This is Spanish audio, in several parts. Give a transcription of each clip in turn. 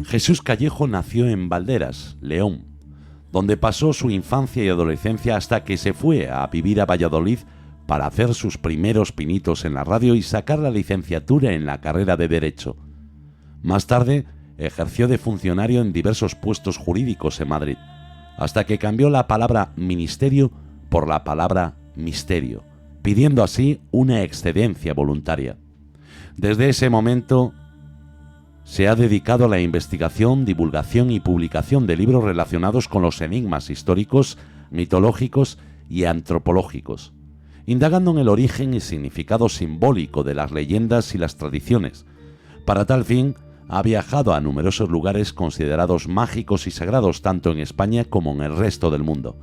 Jesús Callejo nació en Valderas, León, donde pasó su infancia y adolescencia hasta que se fue a vivir a Valladolid para hacer sus primeros pinitos en la radio y sacar la licenciatura en la carrera de Derecho. Más tarde, ejerció de funcionario en diversos puestos jurídicos en Madrid, hasta que cambió la palabra ministerio por la palabra misterio, pidiendo así una excedencia voluntaria. Desde ese momento se ha dedicado a la investigación, divulgación y publicación de libros relacionados con los enigmas históricos, mitológicos y antropológicos, indagando en el origen y significado simbólico de las leyendas y las tradiciones. Para tal fin, ha viajado a numerosos lugares considerados mágicos y sagrados tanto en España como en el resto del mundo.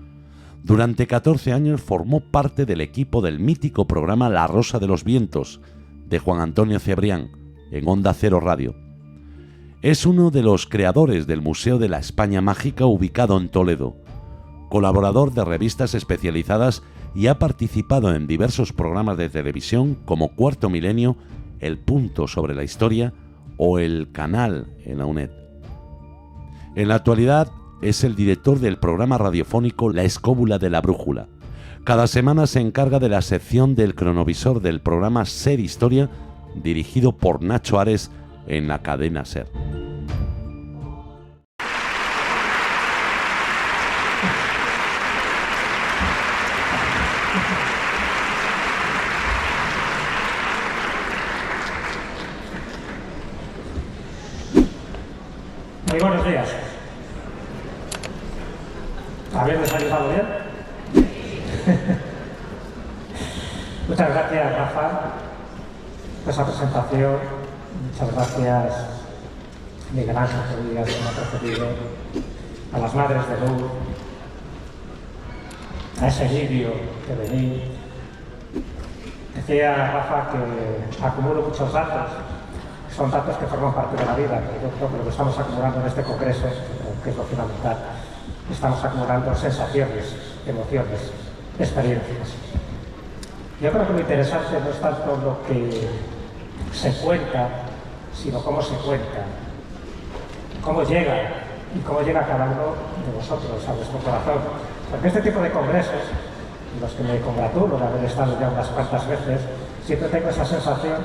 Durante 14 años formó parte del equipo del mítico programa La Rosa de los Vientos, de Juan Antonio Cebrián, en Onda Cero Radio. Es uno de los creadores del Museo de la España Mágica ubicado en Toledo, colaborador de revistas especializadas y ha participado en diversos programas de televisión como Cuarto Milenio, El Punto sobre la Historia o El Canal en la UNED. En la actualidad es el director del programa radiofónico La Escóbula de la Brújula. Cada semana se encarga de la sección del cronovisor del programa Ser Historia, dirigido por Nacho Ares en la cadena Ser. Muy buenos días. ¿Habéis desayunado bien? Muchas gracias, Rafa, por esa presentación. Muchas gracias, Miguel Ángel, que me ha precedido, a las madres de luz, a ese vídeo que venís. Decía Rafa que acumulo muchos datos. Son datos que forman parte de la vida, pero yo creo que lo que estamos acumulando en este congreso, que es lo fundamental, estamos acumulando sensaciones, emociones, experiencias. Yo creo que lo interesante no es tanto lo que se cuenta, sino cómo se cuenta, cómo llega y cómo llega cada uno de vosotros a vuestro corazón. Porque este tipo de congresos, en los que me congratulo de haber estado ya unas cuantas veces, siempre tengo esa sensación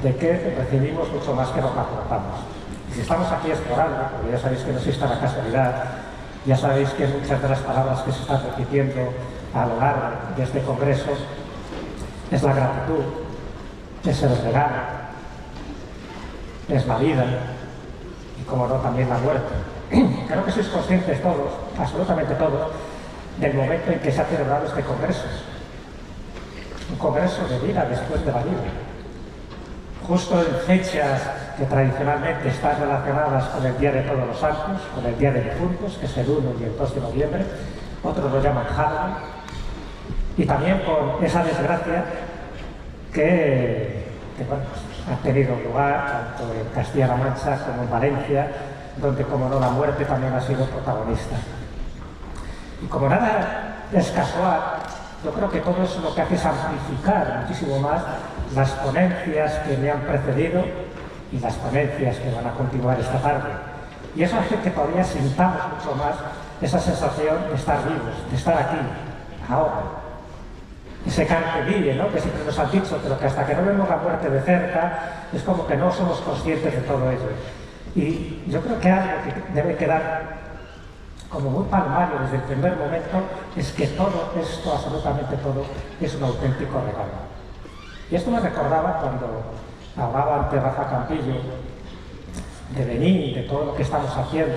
de que recibimos mucho más que lo que aportamos. Y si estamos aquí explorando, porque ya sabéis que no existe la casualidad, ya sabéis que muchas de las palabras que se están repitiendo a lo largo de este congreso es la gratitud, es el regalo, es la vida y, como no, también la muerte. Creo que sois conscientes todos, absolutamente todos, del momento en que se ha celebrado este congreso. Un congreso de vida después de la vida. Justo en fechas que tradicionalmente están relacionadas con el Día de Todos los Santos, con el Día de Difuntos, que es el 1 y el 2 de noviembre, otros lo llaman Halloween, y también por esa desgracia que bueno, ha tenido lugar tanto en Castilla-La Mancha como en Valencia, donde, como no, la muerte también ha sido protagonista. Y como nada es casual, yo creo que todo eso lo que hace es amplificar muchísimo más las ponencias que me han precedido y las ponencias que van a continuar esta tarde. Y eso hace que todavía sintamos mucho más esa sensación de estar vivos, de estar aquí, ahora. Ese carpe diem, ¿no?, que siempre nos han dicho, pero que hasta que no vemos la muerte de cerca, es como que no somos conscientes de todo ello. Y yo creo que algo que debe quedar como muy palmario desde el primer momento es que todo esto, absolutamente todo, es un auténtico regalo. Y esto me recordaba cuando hablaba ante Rafa Campillo de Benín, de todo lo que estamos haciendo.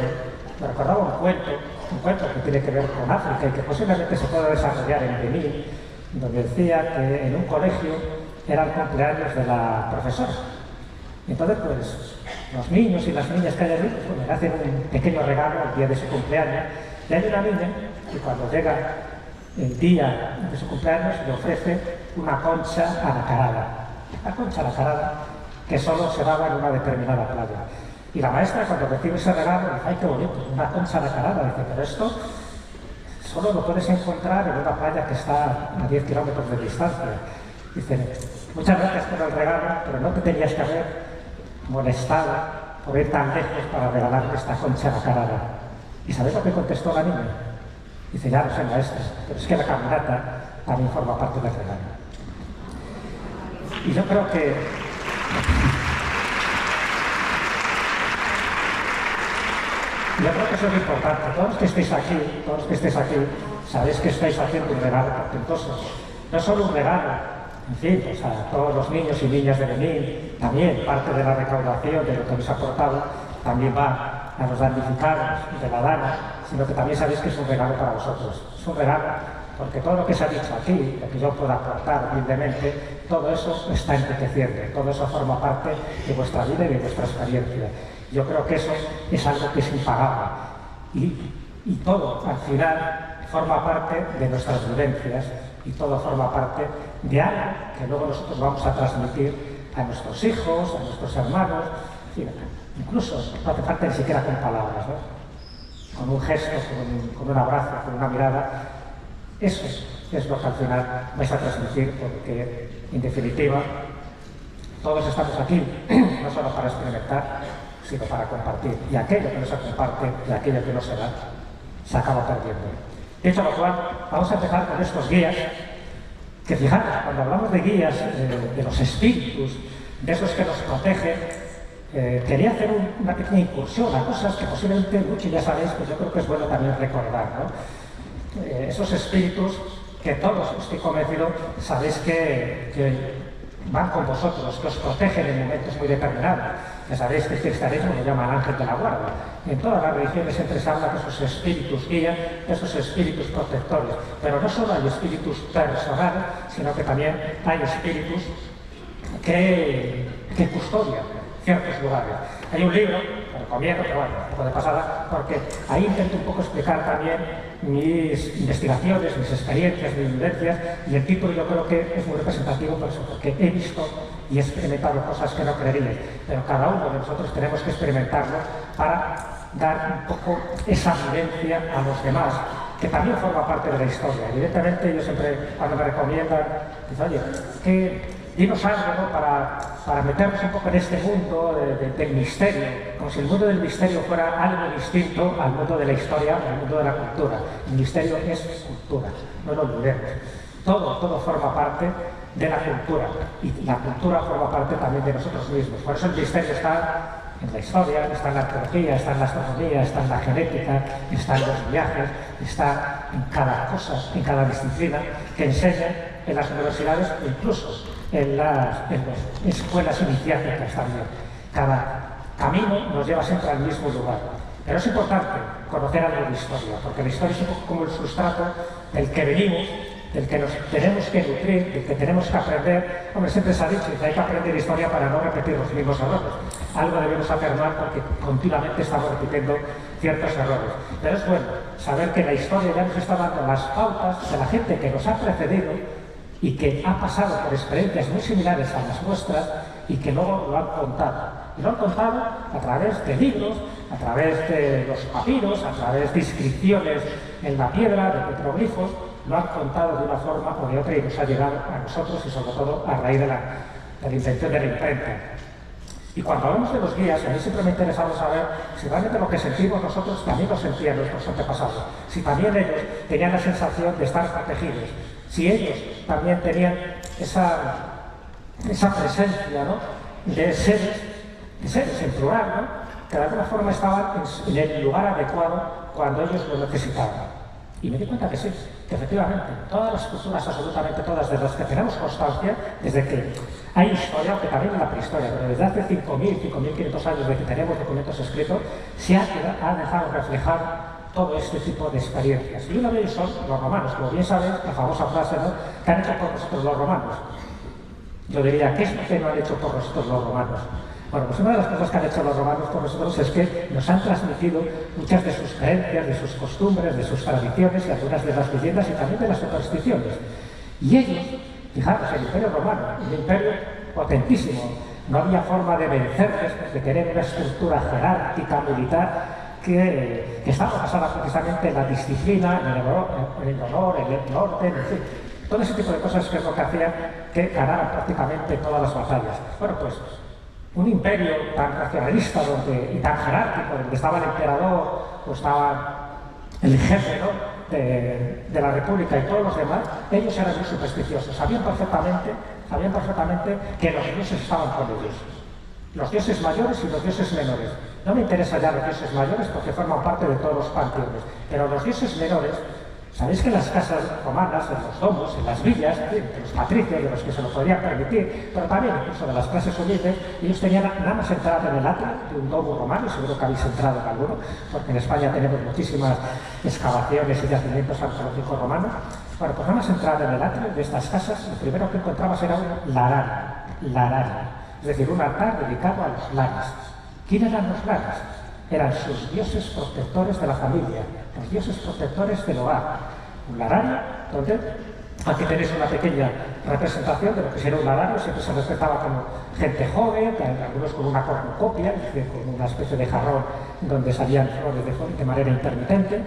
Me recordaba un cuento que tiene que ver con África y que posiblemente se pueda desarrollar en Benín, donde decía que en un colegio era el cumpleaños de la profesora. Entonces, pues, los niños y las niñas que hay allí, pues, bueno, le hacen un pequeño regalo el día de su cumpleaños. Y hay una niña que cuando llega el día de su cumpleaños le ofrece una concha anacarada. La concha anacarada que solo se daba en una determinada playa. Y la maestra, cuando recibe ese regalo, dice: ¡ay, qué bonito! Una concha anacarada. Dice: pero esto solo lo puedes encontrar en una playa que está a 10 kilómetros de distancia. Dice: muchas gracias por el regalo, pero no te tenías que haber molestado por ir tan lejos para regalarme esta concha anacarada. ¿Y sabes lo que contestó la niña? Dice: ya no sé, maestra, pero es que la caminata también forma parte del regalo. Y yo creo que eso es lo importante. Todos los que estéis aquí, sabéis que estáis haciendo un regalo portentoso. No solo un regalo, en fin, pues a todos los niños y niñas de Benín, también parte de la recaudación de lo que habéis aportado también va a los damnificados de la Dana, sino que también sabéis que es un regalo para vosotros. Es un regalo porque todo lo que se ha dicho aquí, lo que yo pueda aportar humildemente, todo eso está enriqueciendo, todo eso forma parte de vuestra vida y de vuestra experiencia. Yo creo que eso es algo que es impagable y todo, al final, forma parte de nuestras vivencias y todo forma parte de algo que luego nosotros vamos a transmitir a nuestros hijos, a nuestros hermanos, incluso no hace falta ni siquiera con palabras, ¿no? Con un gesto, con un abrazo, con una mirada. Eso es lo que al final vais a transmitir, porque en definitiva todos estamos aquí no solo para experimentar, sino para compartir. Y aquello que no se comparte y aquello que no se da, se acaba perdiendo. Dicho lo cual, vamos a empezar con estos guías, que fijaros, cuando hablamos de guías, de los espíritus, de esos que nos protegen, quería hacer una pequeña incursión a cosas que posiblemente muchos ya sabéis, pues yo creo que es bueno también recordar, ¿no? Esos espíritus que todos, estoy convencido, sabéis que van con vosotros, que os protegen en momentos muy determinados. Ya sabéis que el cristianismo lo llama el ángel de la guarda. En todas las religiones siempre se habla de esos espíritus guías, de esos espíritus protectores. Pero no solo hay espíritus personales, sino que también hay espíritus que custodian ciertos lugares. Hay un libro, lo recomiendo, pero bueno, un poco de pasada, porque ahí intento un poco explicar también mis investigaciones, mis experiencias, mis vivencias, y el título yo creo que es muy representativo por eso, porque he visto y he experimentado cosas que no creeríais, pero cada uno de nosotros tenemos que experimentarlo para dar un poco esa vivencia a los demás, que también forma parte de la historia. Evidentemente, yo siempre, cuando me recomiendan, digo: oye, dinos algo, ¿no?, para meternos un poco en este mundo del misterio, como si el mundo del misterio fuera algo distinto al mundo de la historia, al mundo de la cultura. El misterio es cultura, no lo olvidemos. Todo forma parte de la cultura, y la cultura forma parte también de nosotros mismos. Por eso el misterio está en la historia, está en la arqueología, está en la astronomía, está en la genética, está en los viajes, está en cada cosa, en cada disciplina que enseñan en las universidades o incluso en las escuelas iniciáticas también. Cada camino nos lleva siempre al mismo lugar. Pero es importante conocer algo de historia, porque la historia es un poco como el sustrato del que venimos, del que nos tenemos que nutrir, del que tenemos que aprender. Hombre, siempre se ha dicho que hay que aprender historia para no repetir los mismos errores. Algo debemos afirmar porque continuamente estamos repitiendo ciertos errores. Pero es bueno saber que la historia ya nos está dando las pautas de la gente que nos ha precedido y que ha pasado por experiencias muy similares a las nuestras y que luego lo han contado. Y lo han contado a través de libros, a través de los papiros, a través de inscripciones en la piedra, de petroglifos. Lo han contado de una forma o de otra y nos ha llegado a nosotros, y sobre todo a raíz de la invención de la imprenta. Y cuando hablamos de los guías, a mí siempre me interesa saber si realmente lo que sentimos nosotros también lo sentían nuestros antepasados, si también ellos tenían la sensación de estar protegidos, si ellos también tenían esa presencia, ¿no?, de seres en plural, ¿no?, que de alguna forma estaban en el lugar adecuado cuando ellos lo necesitaban. Y me di cuenta que sí, que efectivamente, todas las culturas, absolutamente todas, de las que tenemos constancia, desde que hay historia, aunque también en la prehistoria, pero desde hace 5.000, 5.500 años de que tenemos documentos escritos, se ha dejado reflejar todo este tipo de experiencias. Y uno de ellos son los romanos, como bien sabéis, la famosa frase, ¿no?, que han hecho por nosotros los romanos. Yo diría, ¿qué es lo que no han hecho por nosotros los romanos? Bueno, pues una de las cosas que han hecho los romanos por nosotros es que nos han transmitido muchas de sus creencias, de sus costumbres, de sus tradiciones y algunas de las leyendas y también de las supersticiones. Y ellos, fijaros, el Imperio Romano, un imperio potentísimo, no había forma de vencerles porque tenían una estructura jerárquica militar que estaba basada precisamente en la disciplina, en el honor, en el orden, en fin, todo ese tipo de cosas que es lo que hacía que ganaran prácticamente todas las batallas. Bueno, pues un imperio tan racionalista y tan jerárquico, donde estaba el emperador o estaba el jefe, ¿no?, de la República y todos los demás, ellos eran muy supersticiosos, sabían perfectamente que los dioses estaban con ellos. Los dioses mayores y los dioses menores. No me interesa ya los dioses mayores porque forman parte de todos los panteones, pero los dioses menores, sabéis que en las casas romanas, en los domos, en las villas, de los patricios, de los que se lo podían permitir, pero también incluso de las clases humildes, ellos tenían nada más entrar en el atrio de un domo romano, seguro que habéis entrado en alguno, porque en España tenemos muchísimas excavaciones y yacimientos arqueológicos romanos. Bueno, pues nada más entrar en el atrio de estas casas, lo primero que encontrabas era un larario, es decir, un altar dedicado a los lares. ¿Quién eran los lares? Eran sus dioses protectores de la familia, los dioses protectores del hogar. Un larario donde, aquí tenéis una pequeña representación de lo que sería un larario, siempre se respetaba como gente joven, algunos con una cornucopia, es decir, con una especie de jarrón donde salían flores de manera intermitente,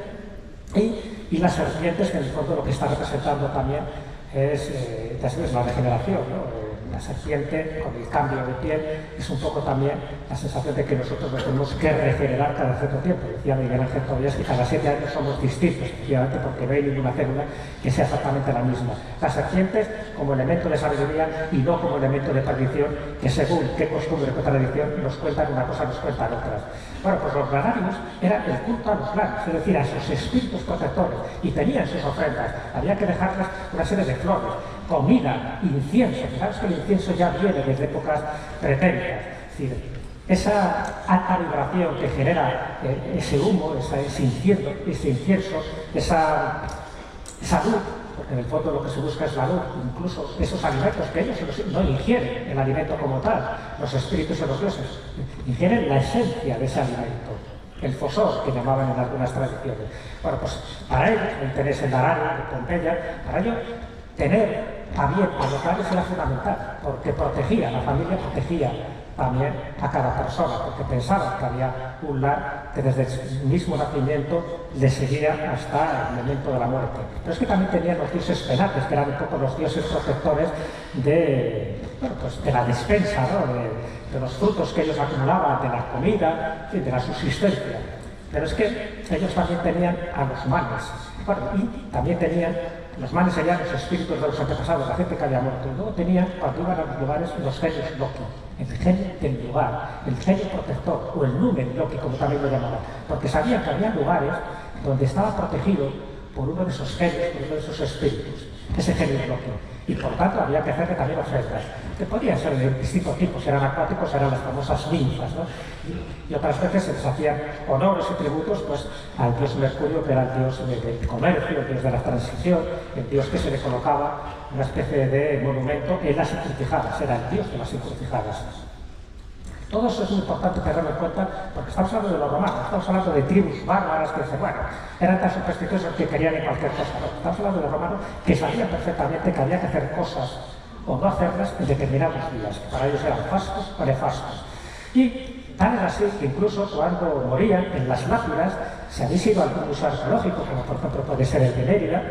y las serpientes, que en el fondo lo que está representando también es la regeneración, ¿no? La serpiente, con el cambio de piel, es un poco también la sensación de que nosotros nos tenemos que regenerar cada cierto tiempo. Decía Miguel Ángel Tobías que cada 7 años somos distintos, efectivamente, porque no hay ninguna célula que sea exactamente la misma. Las serpientes como elemento de sabiduría y no como elemento de perdición, que según qué costumbre o tradición nos cuentan una cosa, nos cuentan otras. Bueno, pues los lanarios eran el culto a los lares, es decir, a sus espíritus protectores, y tenían sus ofrendas. Había que dejarles una serie de flores, comida, incienso. Fijaros que el incienso ya viene desde épocas pretéritas. Es decir, esa alta vibración que genera ese humo, ese incienso, esa luz, porque en el fondo lo que se busca es la luz, incluso esos alimentos que ellos no ingieren el alimento como tal, los espíritus de los dioses, ingieren la esencia de ese alimento, el fosor que llamaban en algunas tradiciones. Bueno, pues para ellos, el interés en Larario, de Pompeya, para ellos tener a bien a los lares era fundamental, porque protegía a la familia, protegía también a cada persona, porque pensaban que había un lar que desde el mismo nacimiento le seguía hasta el momento de la muerte. Pero es que también tenían los dioses penates, que eran un poco los dioses protectores de la despensa, ¿no?, de los frutos que ellos acumulaban, de la comida, de la subsistencia. Pero es que ellos también tenían a los manes, y también tenían. Los manes serían los espíritus de los antepasados, la gente que había muerto. Y luego tenían, cuando iban a los lugares, los genios Loki, el genio del lugar, el genio protector, o el numen Loki, como también lo llamaban. Porque sabían que había lugares donde estaba protegido por uno de esos genios, por uno de esos espíritus, ese genio Loki. Y por tanto había que hacerle también ofrendas, que podían ser de distintos tipos, eran acuáticos, eran las famosas ninfas, ¿no? Y otras veces se les hacían honores y tributos pues, al dios Mercurio, que era el dios del comercio, el dios de la transición, el dios que se le colocaba una especie de monumento en las encrucijadas, era el dios de las encrucijadas. Todo eso es muy importante tenerlo en cuenta porque estamos hablando de los romanos, estamos hablando de tribus bárbaras que dicen, bueno, eran tan supersticiosos que querían ir cualquier cosa. No, estamos hablando de los romanos que sabían perfectamente que había que hacer cosas o no hacerlas en determinados días, que para ellos eran fastos o nefastos. Y tal era así que incluso cuando morían en las lápidas, si habéis ido a algún museo arqueológico, como por ejemplo puede ser el de Mérida,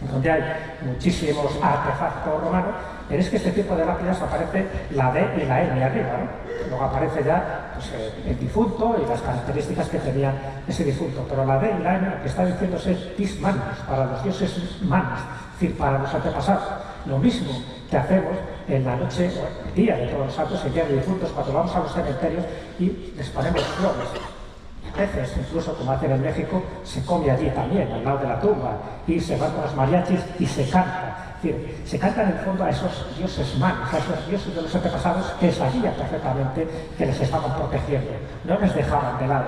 donde hay muchísimos artefactos romanos, veréis que este tipo de lápidas aparece la D y la N arriba, ¿no? Luego aparece ya pues, el difunto y las características que tenía ese difunto, pero la D y la N lo que está diciendo es dis manus, para los dioses manos, es decir, para los antepasados. Lo mismo que hacemos en la noche, el día de Todos los Santos, el día de difuntos, cuando vamos a los cementerios y les ponemos flores. A veces, incluso como hacen en México, se come allí también, al lado de la tumba, y se van con los mariachis y se canta. Es decir, se canta en el fondo a esos dioses manos, a esos dioses de los antepasados que sabían perfectamente que les estaban protegiendo. No les dejaban de lado,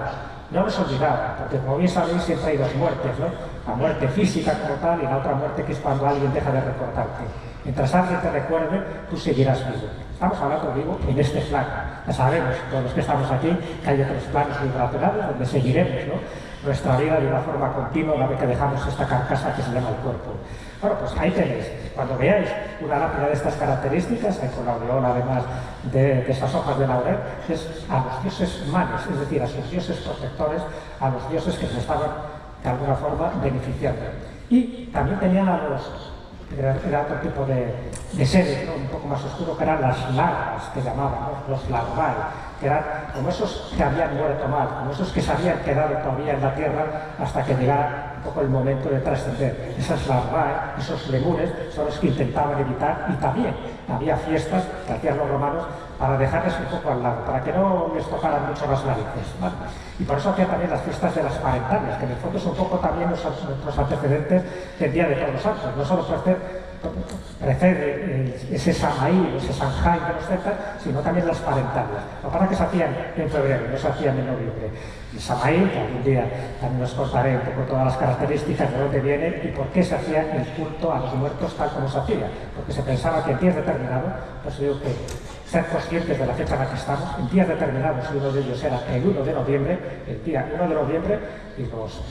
no les olvidaban, porque como bien sabéis siempre hay dos muertes, ¿no? La muerte física como tal y la otra muerte que es cuando alguien deja de recordarte. Mientras alguien te recuerde, tú seguirás vivo. Estamos hablando vivo en este plano. Ya sabemos, todos los que estamos aquí, que hay otros planos vibracionales donde seguiremos, ¿no?, nuestra vida de una forma continua una vez que dejamos esta carcasa que se llama el cuerpo. Bueno, pues ahí tenéis. Cuando veáis una lápida de estas características, con la aureola además de esas hojas de laurel, es a los dioses manes, es decir, a sus dioses protectores, a los dioses que se estaban de alguna forma beneficiando. Y también tenían a los... Era otro tipo de seres, ¿no?, un poco más oscuro, que eran las larvas, que llamaban, ¿no?, los larvae, que eran como esos que habían muerto mal, como esos que se habían quedado todavía en la tierra hasta que llegara un poco el momento de trascender. Esas larvae, esos lemures, son los que intentaban evitar, y también había fiestas que hacían los romanos para dejarles un poco al lado, para que no les tocaran mucho las narices, ¿vale? Y por eso hacían también las fiestas de las parentarias, que en el fondo es un poco también nuestros antecedentes del Día de Todos los Santos, no solo precede ese Samaí, ese Sanjay de los celtas, sino también las parentarias. Lo que pasa es que se hacían en febrero, no se hacían en noviembre. El Samaí, que algún día también os contaré un poco todas las características de dónde viene y por qué se hacía el culto a los muertos tal como se hacía, porque se pensaba que en días determinados, pues digo que ser conscientes de la fecha en la que estamos, en días determinados, y uno de ellos era el 1 de noviembre, el día 1 de noviembre y los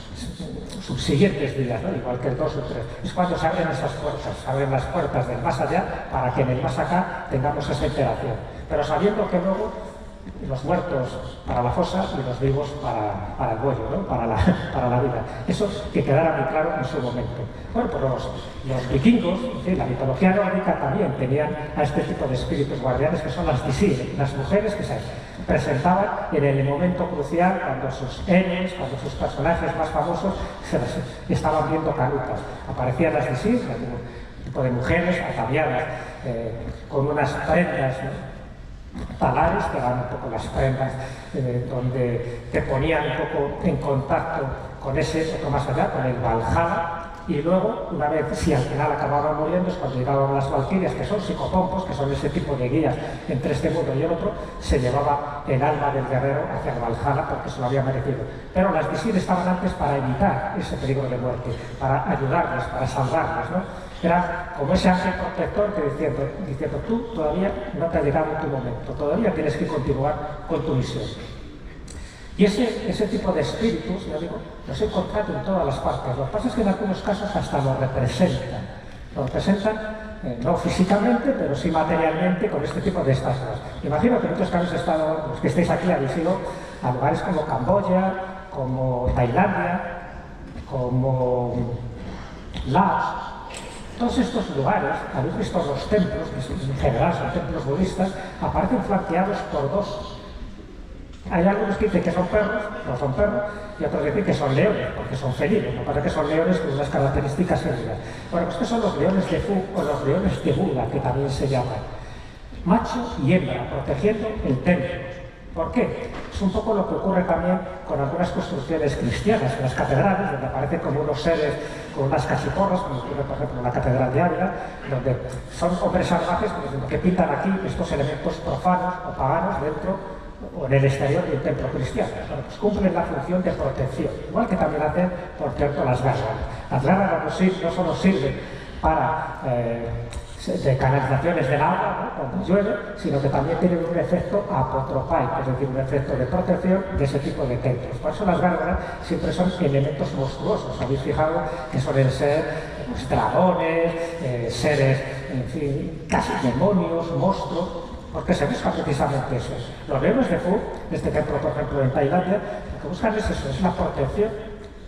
subsiguientes días, ¿no?, igual que el 2 o 3, es cuando se abren esas puertas, se abren las puertas del más allá para que en el más acá tengamos esa interacción, pero sabiendo que luego los muertos para la fosa y los vivos para el bollo, ¿no?, para la vida. Eso que quedara muy claro en su momento. Bueno, pues los vikingos, la mitología nórdica también tenían a este tipo de espíritus guardianes que son las Disir, las mujeres que se presentaban en el momento crucial cuando sus héroes, cuando sus personajes más famosos estaban viendo canutas. Aparecían las Disir, un tipo de mujeres ataviadas con unas prendas, ¿no?, talares, que eran un poco las prendas donde te ponían un poco en contacto con ese otro más allá, con el Valhalla, y luego, una vez, si al final acababan muriendo, es cuando llegaban las valquirias, que son psicopompos, que son ese tipo de guías entre este mundo y el otro, se llevaba el alma del guerrero hacia el Valhalla porque se lo había merecido. Pero las Disir estaban antes para evitar ese peligro de muerte, para ayudarles, para salvarles, ¿no? Era como ese ángel protector que diciendo, tú todavía no te ha llegado tu momento, todavía tienes que continuar con tu misión. Y ese tipo de espíritus, ya digo, los he encontrado en todas las partes. Lo que pasa es que en algunos casos hasta lo representan. Lo representan no físicamente, pero sí materialmente con este tipo de estatuas. Imagino que muchos que habéis estado, los que estáis aquí, habéis ido a lugares como Camboya, como Tailandia, como Laos. Todos estos lugares, habéis visto los templos, que en general son templos budistas, aparecen flanqueados por dos. Hay algunos que dicen que son perros, no son perros, y otros dicen que son leones, porque son felinos. Lo que pasa es que son leones con unas características felinas. Bueno, pues que son los leones de Fu o los leones de Buda, que también se llaman. Macho y hembra, protegiendo el templo. ¿Por qué? Es un poco lo que ocurre también con algunas construcciones cristianas, en las catedrales, donde aparecen como unos seres con unas cachiporras, como ocurre, por ejemplo, en la Catedral de Ávila, donde son hombres salvajes que pintan aquí estos elementos profanos o paganos dentro o en el exterior de un templo cristiano. Bueno, pues cumplen la función de protección, igual que también hacen, por cierto, las gárgaras. Las gárgaras no solo sirven para de canalizaciones del agua, ¿no?, cuando llueve, sino que también tienen un efecto apotropai, es decir, un efecto de protección de ese tipo de templos. Por eso las gárgaras siempre son elementos monstruosos. Habéis fijado que suelen ser pues, dragones, seres, en fin, casi demonios, monstruos, porque se busca precisamente eso. Los leones de Fu, de este templo, por ejemplo, en Tailandia, lo que buscan es eso, es la protección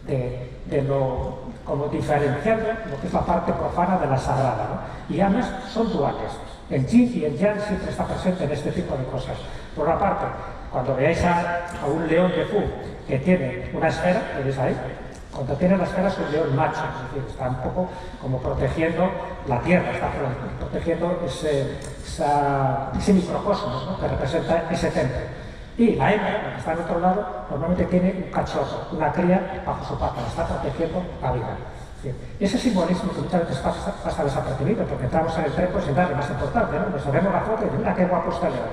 de lo, como diferenciando lo que es la parte profana de la sagrada, ¿no? Y además son duales. El yin y el yang siempre está presente en este tipo de cosas. Por una parte, cuando veáis a un león de Fu que tiene una esfera, que veis ahí, cuando tiene la esfera es un león macho, es decir, está un poco como protegiendo la tierra, está protegiendo ese microcosmos, ¿no?, que representa ese templo. Y la hembra, la que está al otro lado, normalmente tiene un cachorro, una cría bajo su pata, está protegiendo la vida. Ese simbolismo que muchas veces pasa desapercibido, porque entramos en el templo sin darle más importancia, ¿no? Nos vemos la foto y mira qué guapo está el león.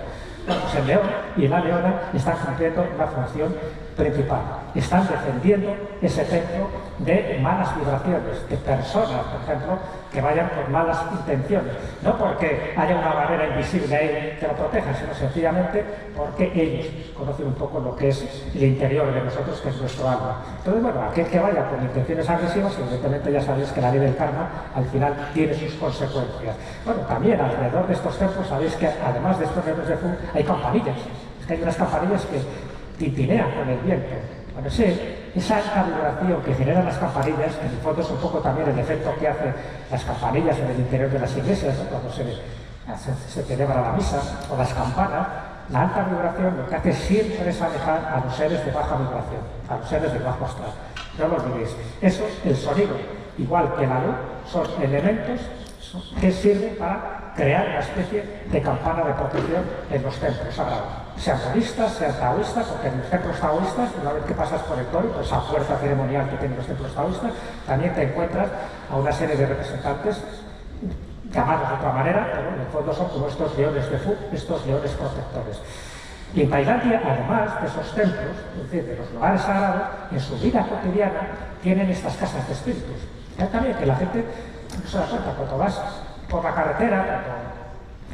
Bueno, pues el león y la leona están cumpliendo una función principal. Están defendiendo ese templo de malas vibraciones, de personas, por ejemplo, que vayan con malas intenciones. No porque haya una barrera invisible ahí que lo proteja, sino sencillamente porque ellos conocen un poco lo que es el interior de nosotros, que es nuestro alma. Entonces, bueno, aquel que vaya con intenciones agresivas, evidentemente ya sabéis que la ley del karma al final tiene sus consecuencias. Bueno, también alrededor de estos templos sabéis que además de estos leones de Fu hay campanillas. Es que hay unas campanillas que tintinean con el viento. Bueno, esa alta vibración que generan las campanillas, que en el fondo es un poco también el efecto que hacen las campanillas en el interior de las iglesias, ¿no? Cuando se celebra la misa, o las campanas, la alta vibración lo que hace siempre es alejar a los seres de baja vibración, a los seres del bajo astral. No lo olvidéis. Eso, el sonido, igual que la luz, son elementos que sirven para crear una especie de campana de protección en los templos sagrados. Sean budistas, sean taoístas, porque en los templos taoístas, una vez que pasas por el tori, por esa fuerza ceremonial que tienen los templos taoístas, también te encuentras a una serie de representantes llamados de otra manera, pero en el fondo son como estos leones de Fu, estos leones protectores. Y en Tailandia, además de esos templos, es decir, de los lugares sagrados, en su vida cotidiana tienen estas casas de espíritus. Ya también que la gente no se da cuenta, cuando vas por la carretera, cuando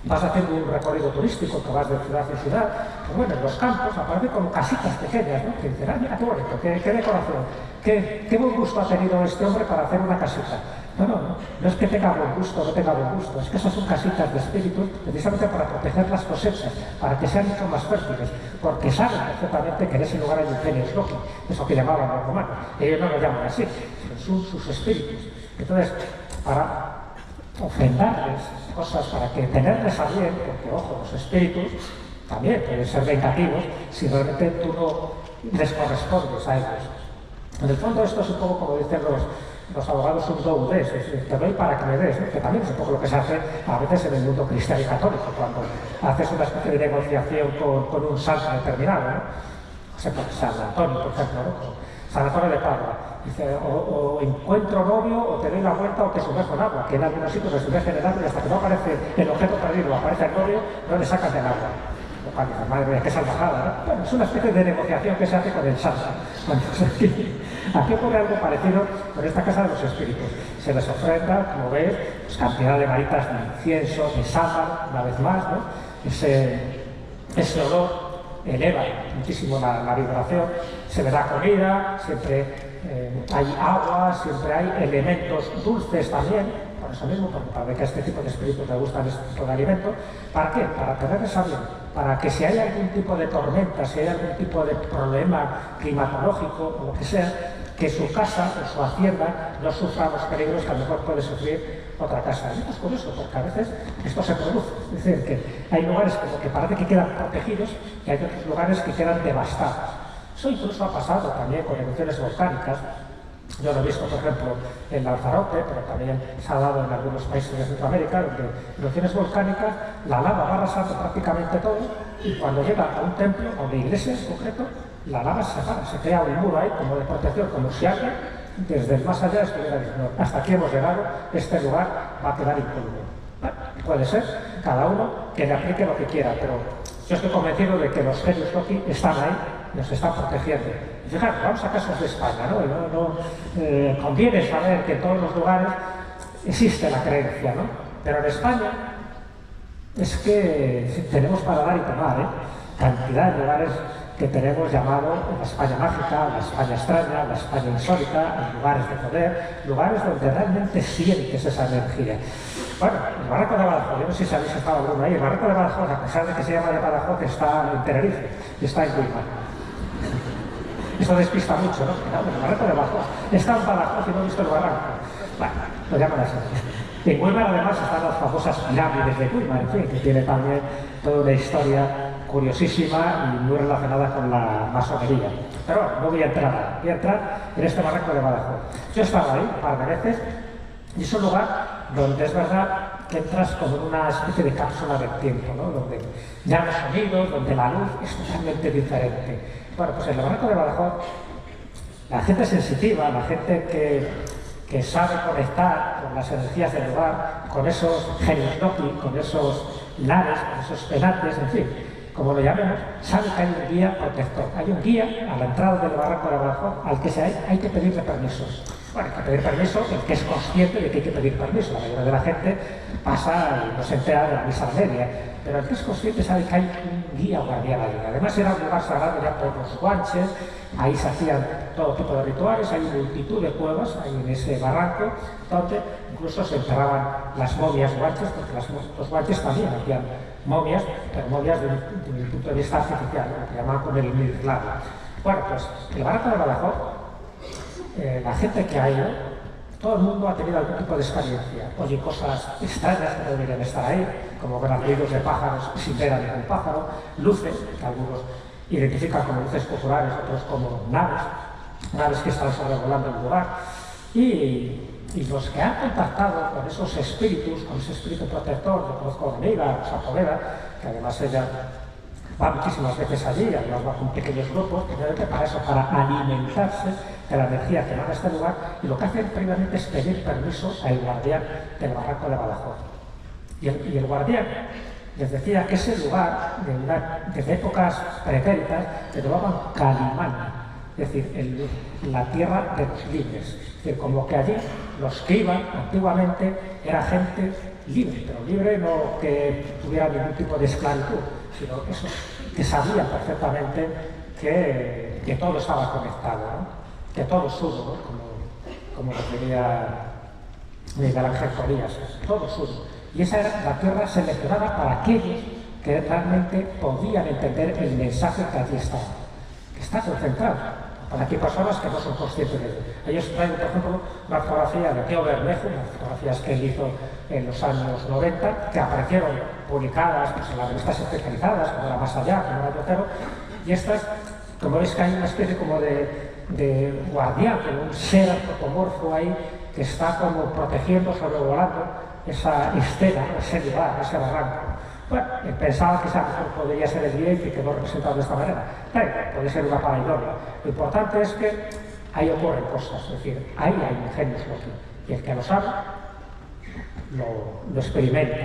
vas haciendo un recorrido turístico, que vas de ciudad en ciudad, pues bueno, en los campos aparecen como casitas pequeñas, ¿no? Que dicen, ah, mira qué bonito, qué decoración, qué buen gusto ha tenido este hombre para hacer una casita. No es que tenga buen gusto o no tenga buen gusto, es que esas son casitas de espíritus precisamente para proteger las cosechas, para que sean mucho más fértiles, porque saben perfectamente que en ese lugar hay un genius loci, eso que llamaban los romanos. Ellos no lo llaman así, son sus espíritus. Entonces, para ofrendarles cosas, para que tenerles a bien, porque ojo, los espíritus también pueden ser vengativos si realmente tú no les correspondes a ellos. En el fondo esto es un poco como dicen los abogados un do des, es decir, te doy para que me des, ¿no? Que también es un poco lo que se hace a veces en el mundo cristiano y católico, cuando haces una especie de negociación con un santo determinado, ¿no? O sea, San Antonio, por ejemplo, ¿no? San Antonio de Padua. Dice, o encuentro novio, o te doy la vuelta, o te sumerjo en agua, que en algunos sitios se sumerge en el agua y hasta que no aparece el objeto perdido, aparece el novio, no le sacas del agua. Lo cual dice, madre mía, qué salvajada, ¿no? Bueno, es una especie de negociación que se hace con el santo. Bueno, pues aquí ocurre algo parecido con esta casa de los espíritus. Se les ofrenda, como veis, pues, cantidad de varitas de incienso, de sábana, una vez más, ¿no? Ese olor eleva muchísimo la vibración, se le da comida, siempre hay agua, siempre hay elementos dulces también, por eso mismo, porque para ver que a este tipo de espíritus le gustan este tipo de alimentos. ¿Para qué? Para tenerles a bien, para que si hay algún tipo de tormenta, si hay algún tipo de problema climatológico o lo que sea, que su casa o su hacienda no sufra los peligros que a lo mejor puede sufrir otra casa. Y esto es curioso, porque a veces esto se produce. Es decir, que hay lugares como que parece que quedan protegidos y hay otros lugares que quedan devastados. Eso incluso ha pasado también con erupciones volcánicas. Yo lo he visto, por ejemplo, en Lanzarote, pero también se ha dado en algunos países de Centroamérica, donde erupciones volcánicas, la lava va arrasando prácticamente todo, y cuando llega a un templo o una iglesia en concreto, la lava se separa, se crea un muro ahí como de protección, como si alguien desde el más allá estuviera diciendo, hasta aquí hemos llegado, este lugar va a quedar incólume. Bueno, puede ser, cada uno que le aplique lo que quiera, pero yo estoy convencido de que los genius loci están ahí, nos están protegiendo. Y fijaros, vamos a casos de España, ¿no? Conviene saber que en todos los lugares existe la creencia, ¿no? Pero en España es que tenemos para dar y tomar, ¿eh? Cantidad de lugares que tenemos llamado la España mágica, la España extraña, la España insólita, lugares de poder, lugares donde realmente sientes esa energía. Bueno, el Barranco de Badajoz, yo no sé si habéis estado alguno ahí, el Barranco de Badajoz, a pesar de que se llama de Badajoz, está en Tenerife, está en Guimar. Eso despista mucho, ¿no? El Barranco de Badajoz está en Badajoz y no he visto el barranco. Bueno, lo llaman así. En Guimar además están las famosas pirámides de Guimar, en fin, que tiene también toda una historia curiosísima y muy relacionada con la masonería. Pero bueno, no voy a entrar ahí, voy a entrar en este Barranco de Badajoz. Yo he estado ahí un par de veces y es un lugar donde es verdad que entras como en una especie de cápsula del tiempo, ¿no? Donde ya los sonidos, donde la luz es totalmente diferente. Bueno, pues en el Barranco de Badajoz, la gente sensitiva, la gente que sabe conectar con las energías del lugar, con esos genios loci, con esos lares, con esos penates, en fin, como lo llamemos, sabe que hay un guía protector. Hay un guía a la entrada del barranco de Badajoz al que hay que pedirle permiso. Bueno, hay que pedir permiso el que es consciente de que hay que pedir permiso. La mayoría de la gente pasa y no se entera de la misa media, pero el que es consciente sabe que hay un guía guardián ahí. Además era un lugar sagrado ya por los guanches, ahí se hacían todo tipo de rituales, hay multitud de cuevas ahí en ese barranco, donde incluso se enterraban las momias guanches, porque los guanches también hacían momias, pero momias desde un punto de vista artificial, lo que llamaban con el mirlado. Bueno, pues el barranco de Badajoz, la gente que ha ido, todo el mundo ha tenido algún tipo de experiencia. Oye, cosas extrañas que no deberían estar ahí, como ver ruidos de pájaros sin ver a ningún pájaro, luces, que algunos identifican como luces populares, otros como naves que están sobrevolando el lugar. Y los que han contactado con esos espíritus, con ese espíritu protector, yo conozco a una amiga, Rosa Poveda, que además ella va muchísimas veces allí, además va con pequeños grupos, precisamente para eso, para alimentarse de la energía que va a este lugar, y lo que hacen previamente es pedir permiso al guardián del barranco de Badajoz. Y el guardián les decía que ese lugar, desde épocas pretéritas, se llamaban Calimán, es decir, la tierra de los libres. Es decir, como que allí los que iban antiguamente era gente libre, pero libre no que tuviera ningún tipo de esclavitud, sino eso, que sabían perfectamente que todo estaba conectado, ¿no? Que todo es uno, ¿no? como lo quería Miguel Ángel Tobías, todo es uno. Y esa era la tierra seleccionada para aquellos que realmente podían entender el mensaje que allí estaba, que está concentrado. Para que personas que no son conscientes de ello. Ellos traen, por ejemplo, una fotografía de Teo Bermejo, unas fotografías que él hizo en los años 90, que aparecieron publicadas pues, en las revistas especializadas, como era Más Allá, como era Yo Cero, y estas, como veis que hay una especie como de guardián, como un ser antropomorfo ahí, que está como protegiendo, sobrevolando esa estela, ese lugar, ese barranco. Bueno, pensaba que esa podría ser el guía y que quedó representado de esta manera. Pero puede ser una paraidolia. Lo importante es que ahí ocurren cosas, es decir, ahí hay ingenios locos. Y el que lo sabe, lo experimenta.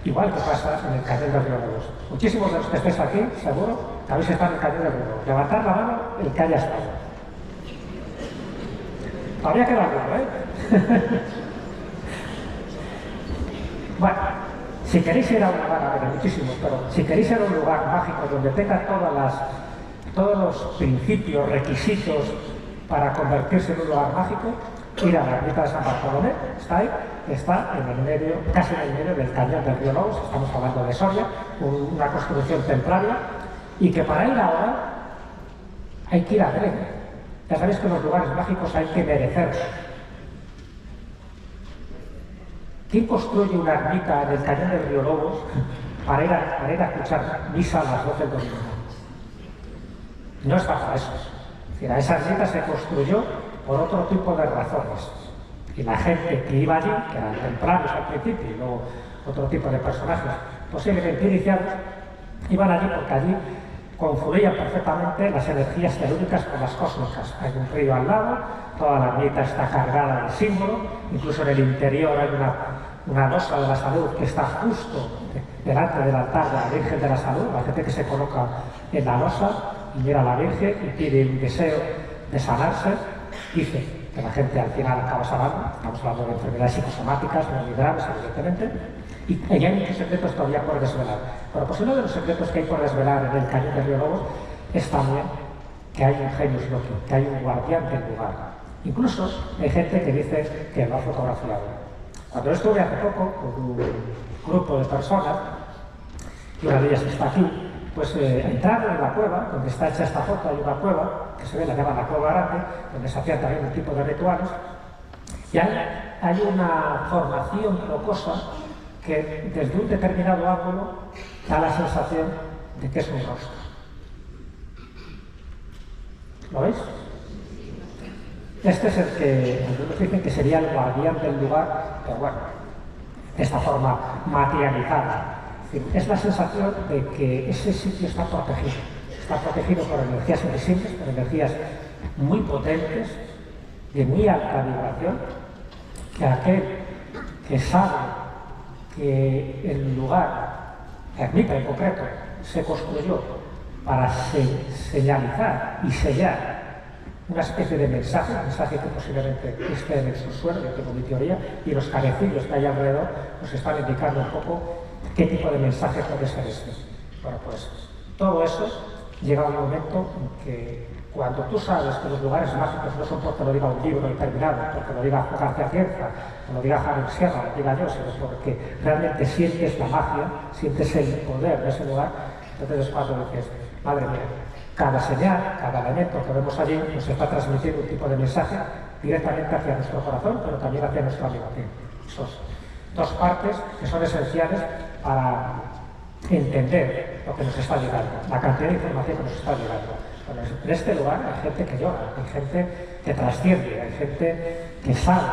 Igual que pasa en el Cañón del Río Lobos. Muchísimos de los que estéis aquí, seguro, que habéis estado en el Cañón del Río Lobos. Levantad la mano el que haya estado. Todavía queda alguno, ¿eh? Bueno, si queréis ir a un lugar, a ver, muchísimos, pero si queréis ir a un lugar mágico donde tenga todos los principios, requisitos para convertirse en un lugar mágico, ir a la ermita de San Bartolomé, está ahí, está en el medio, casi en el medio del Cañón del Río Lobos, estamos hablando de Soria, una construcción templaria, y que para ir ahora hay que ir a Belén. Ya sabéis que en los lugares mágicos hay que merecerlos. ¿Quién construye una ermita en el Cañón del Río Lobos para ir a escuchar misa a las 12 del domingo? No está para eso. Es decir, esa ermita se construyó por otro tipo de razones. Y la gente que iba allí, que eran templarios al principio, y luego otro tipo de personajes, posiblemente iniciados, iban allí porque allí confluían perfectamente las energías telúricas con las cósmicas. Hay un río al lado, toda la ermita está cargada de símbolo, incluso en el interior hay una losa de la salud que está justo delante del altar de la Virgen de la Salud. La gente que se coloca en la losa y mira a la Virgen y pide un deseo de sanarse, dice que la gente al final acaba sanando. Estamos hablando de enfermedades psicosomáticas, muy graves, evidentemente, y hay muchos secretos todavía por desvelar. Pero pues uno de los secretos que hay por desvelar en el Cañón del Río Lobos es también que hay un genius loci, que hay un guardián del lugar. Incluso hay gente que dice que lo ha fotografiado. Cuando yo estuve hace poco con un grupo de personas, y una de ellas está aquí, pues entraron en la cueva, donde está hecha esta foto, hay una cueva, que se ve, la llaman la Cueva Grande, donde se hacían también un tipo de rituales, y hay una formación rocosa que desde un determinado ángulo da la sensación de que es un rostro. ¿Lo veis? Este es el que algunos dicen que sería el guardián del lugar, pero bueno, de esta forma materializada. Es la sensación de que ese sitio está protegido por energías invisibles, por energías muy potentes, de muy alta vibración, que aquel que sabe que el lugar, la ermita en concreto, se construyó para señalizar y sellar una especie de mensaje que posiblemente esté en el subsuelo, yo tengo mi teoría, y los carecillos que hay alrededor nos están indicando un poco qué tipo de mensaje puede ser este. Bueno, pues todo eso llega a un momento en que cuando tú sabes que los lugares mágicos no son porque lo diga un libro determinado, porque lo diga García Cierza, o lo diga Javier Sierra, o lo diga yo, sino porque realmente sientes la magia, sientes el poder de ese lugar, entonces es cuando dices, madre mía, cada señal, cada elemento que vemos allí nos está transmitiendo un tipo de mensaje directamente hacia nuestro corazón, pero también hacia nuestro ambiente. Son dos partes que son esenciales para entender lo que nos está llegando, la cantidad de información que nos está llegando. Bueno, en este lugar hay gente que llora, hay gente que trasciende, hay gente que sabe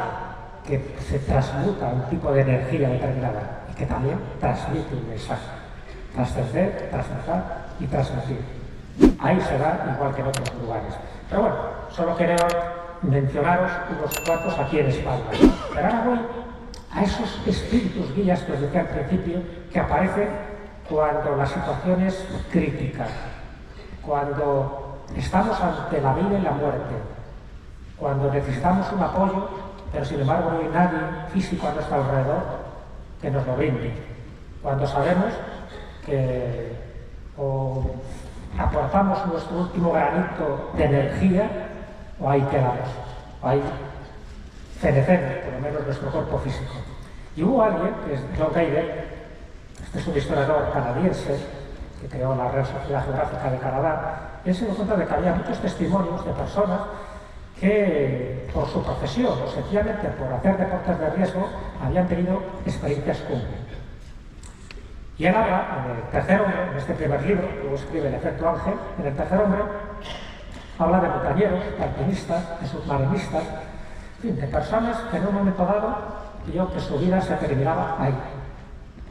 que se transmuta un tipo de energía determinada y que también transmite un mensaje. Trascender, transmutar y transmitir. Ahí se da igual que en otros lugares. Pero bueno, solo quiero mencionaros unos cuantos aquí en España. Pero ahora voy a esos espíritus guías que os decía al principio, que aparecen cuando la situación es crítica, cuando estamos ante la vida y la muerte, cuando necesitamos un apoyo, pero sin embargo no hay nadie físico a nuestro alrededor que nos lo brinde, cuando sabemos que o aportamos nuestro último granito de energía o ahí quedamos, o ahí fenecemos por lo menos nuestro cuerpo físico. Y hubo alguien, que es John Gaider, este es un historiador canadiense que creó la Real Sociedad Geográfica de Canadá, y él se dio cuenta de que había muchos testimonios de personas que por su profesión o sencillamente por hacer deportes de riesgo habían tenido experiencias cumbre. Y él habla, en el tercer hombre, en este primer libro, luego escribe El efecto ángel, en el tercer hombre habla de montañeros, de alpinistas, de submarinistas, en fin, de personas que en un momento dado vio que su vida se terminaba ahí.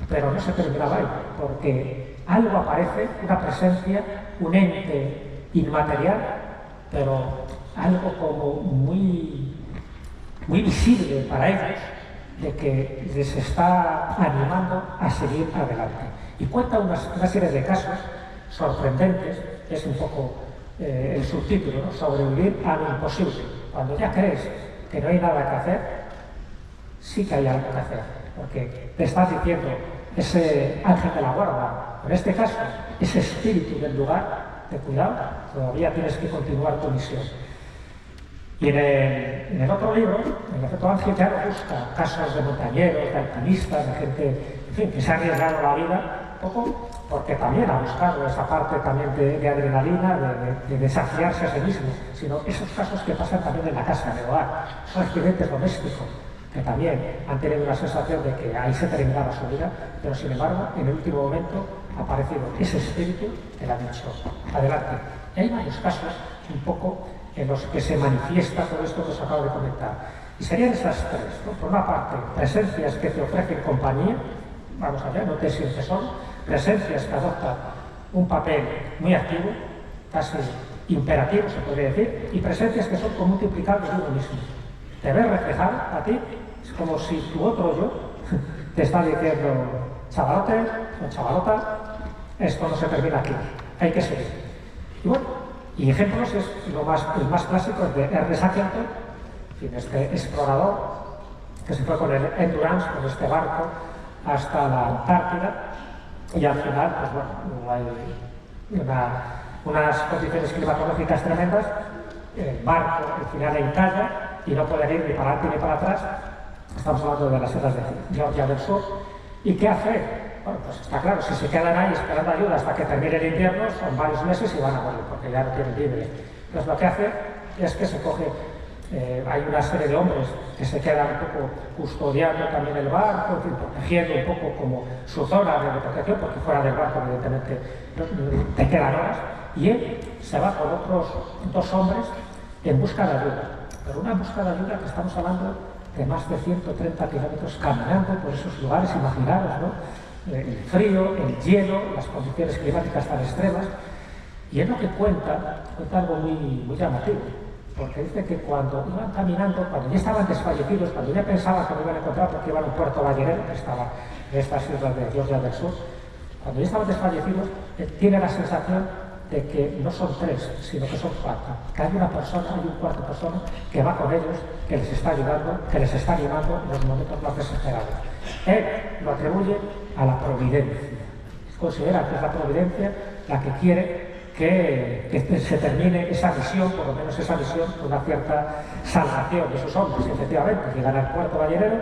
Pero no se terminaba ahí, porque algo aparece, una presencia, un ente inmaterial, pero algo como muy visible para ellos, de que les está animando a seguir adelante. Y cuenta una serie de casos sorprendentes, es un poco el subtítulo, ¿no? Sobrevivir a lo imposible. Cuando ya crees que no hay nada que hacer, sí que hay algo que hacer, porque te estás diciendo ese ángel de la guarda, en este caso, ese espíritu del lugar, de cuidado, todavía tienes que continuar tu misión. Y en el otro libro, en el efecto ángel, ya no busca casos de montañeros, de alpinistas, de gente, en fin, que se ha arriesgado la vida, un poco porque también ha buscado esa parte también de adrenalina, de desafiarse a sí mismo, sino esos casos que pasan también en la casa, en el hogar, esos accidentes domésticos, que también han tenido una sensación de que ahí se terminaba su vida, pero sin embargo, en el último momento ha aparecido ese espíritu que le ha dicho, adelante. Y hay varios casos, un poco, en los que se manifiesta todo esto que os acabo de comentar. Y serían esas tres, ¿no? Por una parte, presencias que te ofrecen compañía, vamos allá, no te sientes solo, presencias que adoptan un papel muy activo, casi imperativo se podría decir, y presencias que son como multiplicables de uno mismo. Te ves reflejado a ti, es como si tu otro yo te está diciendo, chavalote o chavalota, esto no se termina aquí, hay que seguir. Y bueno, y ejemplos es el más clásico es de Ernest Shackleton, este explorador que se fue con el Endurance, con este barco, hasta la Antártida, y al final, pues bueno, hay unas condiciones climatológicas tremendas, el barco al final encalla y no puede ir ni para adelante ni para atrás. Estamos hablando de las islas de Georgia del Sur. ¿Y qué hace? Bueno, pues está claro, si se quedan ahí esperando ayuda hasta que termine el invierno, son varios meses y van a morir, porque ya no tienen libre. Entonces lo que hace es que se coge, hay una serie de hombres que se quedan un poco custodiando también el barco, protegiendo un poco como su zona de protección, porque fuera del barco evidentemente te quedan horas, y él se va con otros dos hombres en busca de ayuda. Pero una búsqueda de ayuda que estamos hablando de más de 130 kilómetros caminando por esos lugares, imaginaros, ¿no? El frío, el hielo, las condiciones climáticas tan extremas. Y es lo que cuenta algo muy llamativo, porque dice que cuando iban caminando, cuando ya estaban desfallecidos, cuando ya pensaban que no iban a encontrar porque iban a un puerto ballenero, que estaba en estas islas de Georgia del Sur, Cuando ya estaban desfallecidos, tiene la sensación de que no son 3, sino que son 4. Que hay una persona, hay un cuarto persona que va con ellos, que les está ayudando, que les está animando en los momentos más desesperados. Él lo atribuye a la providencia. Considera que es la providencia la que quiere que se termine esa misión, por lo menos esa misión, con una cierta salvación de sus hombres. Efectivamente, llegan al puerto ballenero,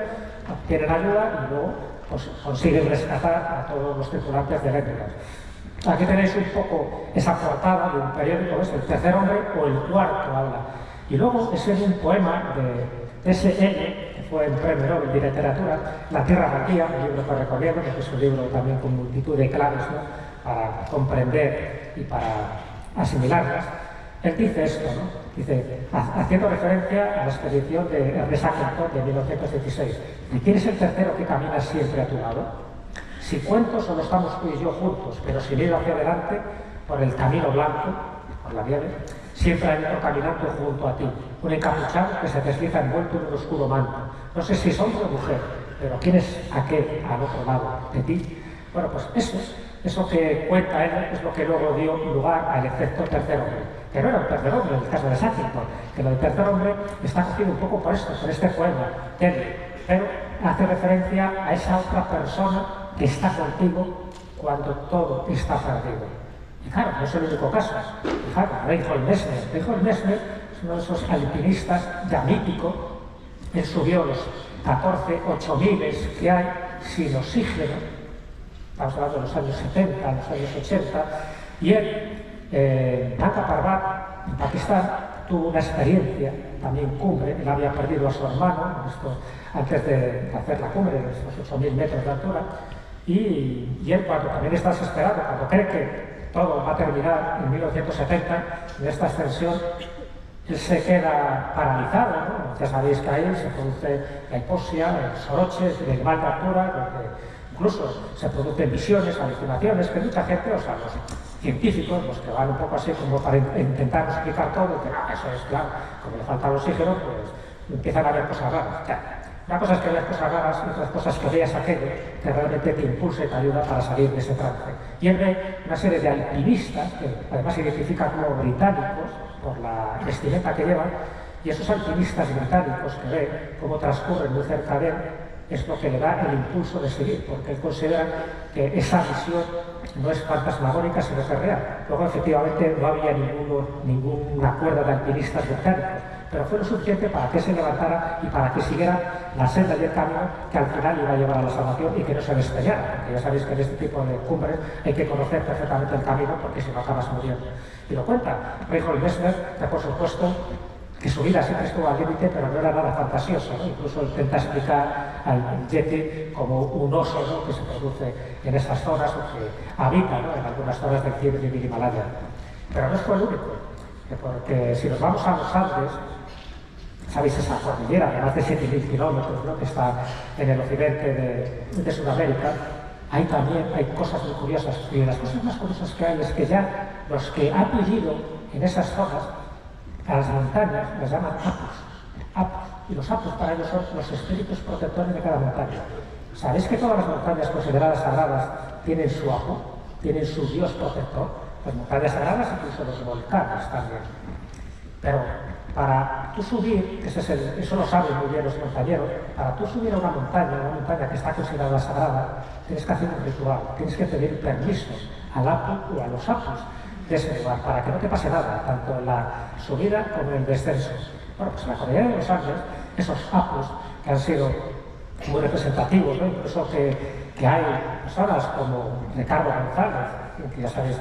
obtienen ayuda y luego pues, consiguen rescatar a todos los tripulantes del Endurance. Aquí tenéis un poco esa portada de un periódico, es el tercer hombre o el cuarto habla. Y luego es en un poema de S.L., que fue el premio Nobel de Literatura, La Tierra Baldía, un libro que recomiendo, que es un libro también con multitud de claves, ¿no?, para comprender y para asimilarlas. Él dice esto, ¿no? Dice, haciendo referencia a la expedición de Ernest Shackleton de 1916. ¿Y quién es el tercero que camina siempre a tu lado? Si cuento, solo estamos tú y yo juntos, pero sin ir hacia adelante por el camino blanco, por la nieve, siempre hay otro caminando junto a ti, un encapuchado que se desliza envuelto en un oscuro manto. No sé si es hombre o mujer, pero ¿quién es aquel al otro lado de ti? Bueno, pues eso que cuenta él es lo que luego dio lugar al efecto tercer hombre, que no era un tercer hombre en el caso de Shackleton, que lo del tercer hombre está cogido un poco por esto, por este poema, pero hace referencia a esa otra persona que está contigo cuando todo está perdido. Y claro, no es el único caso. Fijaros, Reinhold Messner. Reinhold Messner es uno de esos alpinistas ya mítico. Él subió los 14 8000 que hay sin oxígeno. Estamos hablando de los años 70, los años 80. Y él, en Nanga Parbat, en Pakistán, tuvo una experiencia también cumbre. Él había perdido a su hermano antes de hacer la cumbre, de esos 8000 metros de altura. Y él, cuando también está desesperado, cuando cree que todo va a terminar en 1970, en esta ascensión, él se queda paralizado, ¿no? Ya sabéis que ahí se produce la hipoxia, el soroche, el mal de altura, donde incluso se producen visiones, alucinaciones, que mucha gente, o sea, los científicos, los que van un poco así como para intentar explicar todo, que eso es claro, como le falta el oxígeno, pues empiezan a ver cosas raras. Claro. Una cosa es que veas cosas raras y otras cosas que veas aquello que realmente te impulsa y te ayuda para salir de ese trance. Y él ve una serie de alpinistas, que además se identifican como británicos por la vestimenta que llevan, y esos alpinistas británicos que ve cómo transcurren muy cerca de él, es lo que le da el impulso de seguir, porque él considera que esa visión no es fantasmagórica, sino que es real. Luego, efectivamente, no había ninguna cuerda de alpinistas británicos, pero fue lo suficiente para que se levantara y para que siguiera la senda y el camino que al final iba a llevar a la salvación y que no se despeñara, porque ya sabéis que en este tipo de cumbres hay que conocer perfectamente el camino, porque si no acabas muriendo. Y lo cuenta Reinhold Messner, que por supuesto que su vida siempre estuvo al límite, pero no era nada fantasioso, ¿no? Incluso intenta explicar al Yeti como un oso, ¿no?, que se produce en esas zonas o que habita, ¿no?, en algunas zonas del Tíbet y del Himalaya. Pero no fue el único, porque si nos vamos a los Andes, sabéis esa cordillera de más de 7.000 kilómetros, ¿no?, que está en el occidente de Sudamérica, ahí también hay cosas muy curiosas. Y de las cosas más curiosas que hay es que ya los que han vivido en esas zonas, a las montañas les llaman apus, y los apus para ellos son los espíritus protectores de cada montaña. ¿Sabéis que todas las montañas consideradas sagradas tienen su apu, tienen su dios protector? Las montañas sagradas, incluso los volcanes también. Pero para tú subir, eso lo saben muy bien los montañeros, para tú subir a una montaña que está considerada sagrada, tienes que hacer un ritual, tienes que pedir permiso al apu o a los apus de ese lugar, para que no te pase nada, tanto en la subida como en el descenso. Bueno, pues en la cordillera de los Andes, esos apus que han sido muy representativos, ¿no?, incluso que hay personas como Ricardo González, que ya sabéis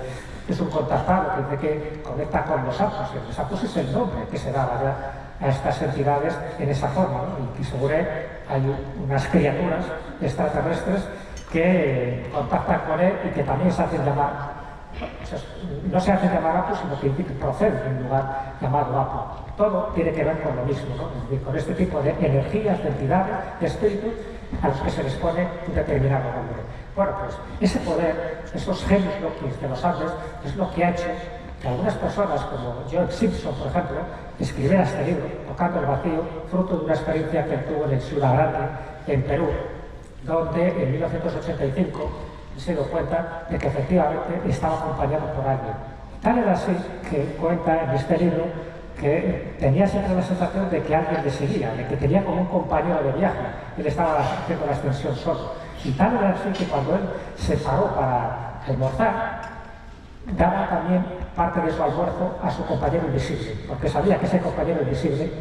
que es un contactado que dice que conecta con los apus, y los apus es el nombre que se daba ya a estas entidades en esa forma, ¿no?, y que seguro hay unas criaturas extraterrestres que contactan con él y que también se hacen llamar. No se hacen llamar apus, sino que proceden de un lugar llamado apu. Todo tiene que ver con lo mismo, ¿no?, es decir, con este tipo de energías, de entidades, de espíritus a los que se les pone un determinado nombre. Bueno, pues ese poder, esos genios loquis de los Andes, es lo que ha hecho que algunas personas, como George Simpson, por ejemplo, escribiera este libro, Tocando el Vacío, fruto de una experiencia que tuvo en el Ciudad Grande, en Perú, donde en 1985 se dio cuenta de que efectivamente estaba acompañado por alguien. Tal era así que cuenta en este libro que tenía siempre la sensación de que alguien le seguía, de que tenía como un compañero de viaje. Él estaba haciendo la extensión solo. Y tal era así que cuando él se paró para almorzar, daba también parte de su almuerzo a su compañero invisible, porque sabía que ese compañero invisible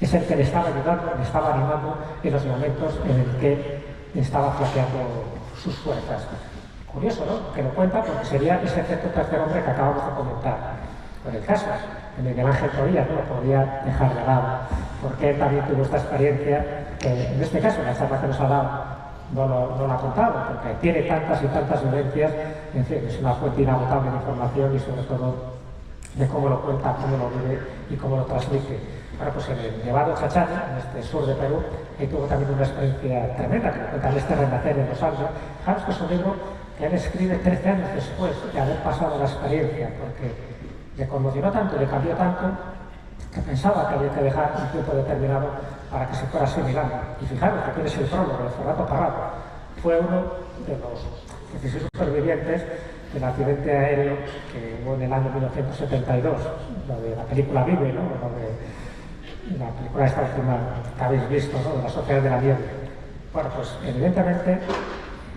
es el que le estaba ayudando, le estaba animando en los momentos en el que estaba flaqueando sus fuerzas. Curioso, ¿no? Que lo cuenta porque sería ese efecto tercer hombre que acabamos de comentar. En el caso de Miguel Ángel Torías no lo podía dejar de lado, porque él también tuvo esta experiencia que en este caso, la charla que nos ha dado, no la ha contado, porque tiene tantas y tantas vivencias, en fin, es una fuente inagotable de información y sobre todo de cómo lo cuenta, cómo lo vive y cómo lo transmite. Bueno, pues en el Nevado Chachana, en este sur de Perú, ahí tuvo también una experiencia tremenda, que lo cuenta en este Renacer en los Andes. Claro, esto es un libro que él escribe 13 años después de haber pasado la experiencia, porque le conmocionó tanto, le cambió tanto, que pensaba que había que dejar un tiempo determinado para que se fuera asimilando. Y fijaros que tienes el prólogo de Ferrato Parrado. Fue uno de los 16 supervivientes del accidente aéreo que hubo en el año 1972, lo de la película Vive, ¿no? Lo de la película esta última que habéis visto, ¿no? De la Sociedad de la Nieve. Bueno, pues evidentemente,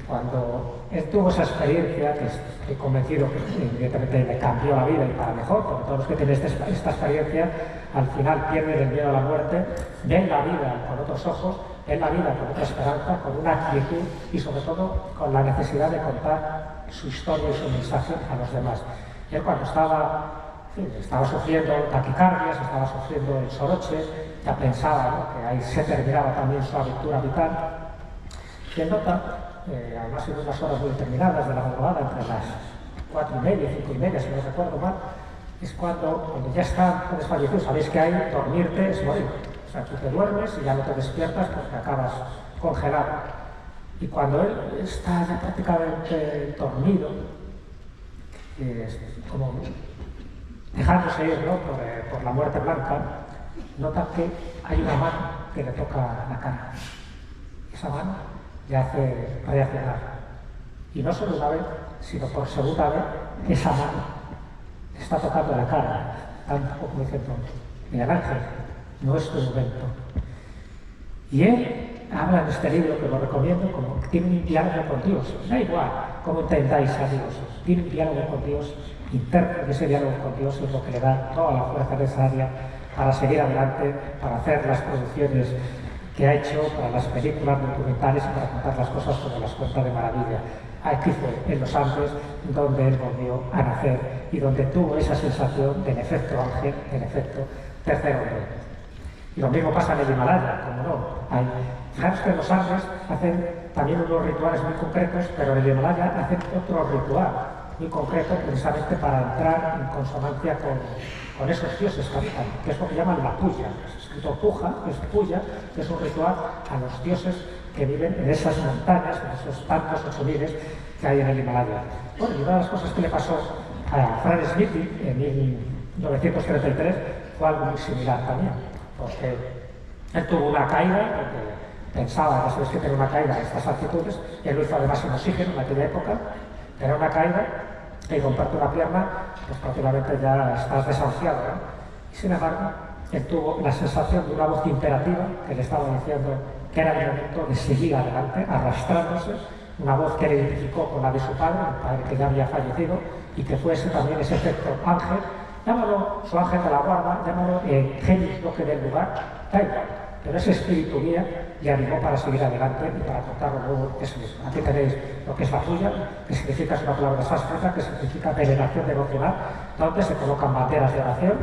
cuando él tuvo esa experiencia, que estoy convencido que evidentemente le cambió la vida y para mejor, porque todos los que tienen esta experiencia, al final pierden el miedo a la muerte, ven la vida con otros ojos, ven la vida con otra esperanza, con una actitud y sobre todo con la necesidad de contar su historia y su mensaje a los demás. Y él cuando estaba sufriendo taquicardias, estaba sufriendo el soroche, ya pensaba, ¿no?, que ahí se terminaba también su aventura vital. Y él nota, además en unas horas muy determinadas de la madrugada, entre las 4:30 y 5:30, si no recuerdo mal, es cuando ya está desfallecido. Sabéis que hay dormirte es morir. O sea, tú te duermes y ya no te despiertas porque acabas congelado. Y cuando él está ya prácticamente dormido, como dejándose ir, ¿no?, por la muerte blanca, nota que hay una mano que le toca la cara. Esa mano le hace reaccionar. Y no solo una vez, sino por segunda vez, esa mano le está tocando la cara, tanto como diciendo: Miguel Ángel, no es tu momento. Y él habla en este libro, que lo recomiendo, como que tiene un diálogo con Dios. Da igual cómo entendáis a Dios, tiene un diálogo con Dios interno, y ese diálogo con Dios es lo que le da toda la fuerza necesaria para seguir adelante, para hacer las producciones que ha hecho, para las películas documentales y para contar las cosas como las cuenta de maravilla. Aquí fue, en los Andes, donde él volvió a nacer y donde tuvo esa sensación del efecto ángel, del efecto tercer hombre. Y lo mismo pasa en el Himalaya, como no. Fijaros que en los Andes hacen también unos rituales muy concretos, pero en el Himalaya hacen otro ritual muy concreto, precisamente para entrar en consonancia con esos dioses que habitan, que es lo que llaman la puya. Es escrito puja, es puya, que es un ritual a los dioses que viven en esas montañas, en esos tantos 8000 que hay en el Himalaya. Bueno, y una de las cosas que le pasó a Fran Smithy en 1933 fue algo muy similar también, porque él tuvo una caída, porque pensaba, ya sabes que tenía una caída a estas altitudes, y él lo hizo además sin oxígeno en aquella época, era una caída, y romperte una pierna, pues prácticamente ya estás desahuciado, ¿no? Y sin embargo, él tuvo la sensación de una voz imperativa que le estaba diciendo que era el momento de seguir adelante, arrastrándose, una voz que le identificó con la de su padre, el padre que ya había fallecido, y que fuese también ese efecto ángel, llámalo su ángel de la guarda, llámalo genius loque del lugar, da igual, pero ese espíritu guía le animó para seguir adelante y para contarlo luego eso mismo. Aquí tenéis lo que es la puya, que significa, es una palabra sánscrita, que significa veneración devocional, donde se colocan banderas de oración,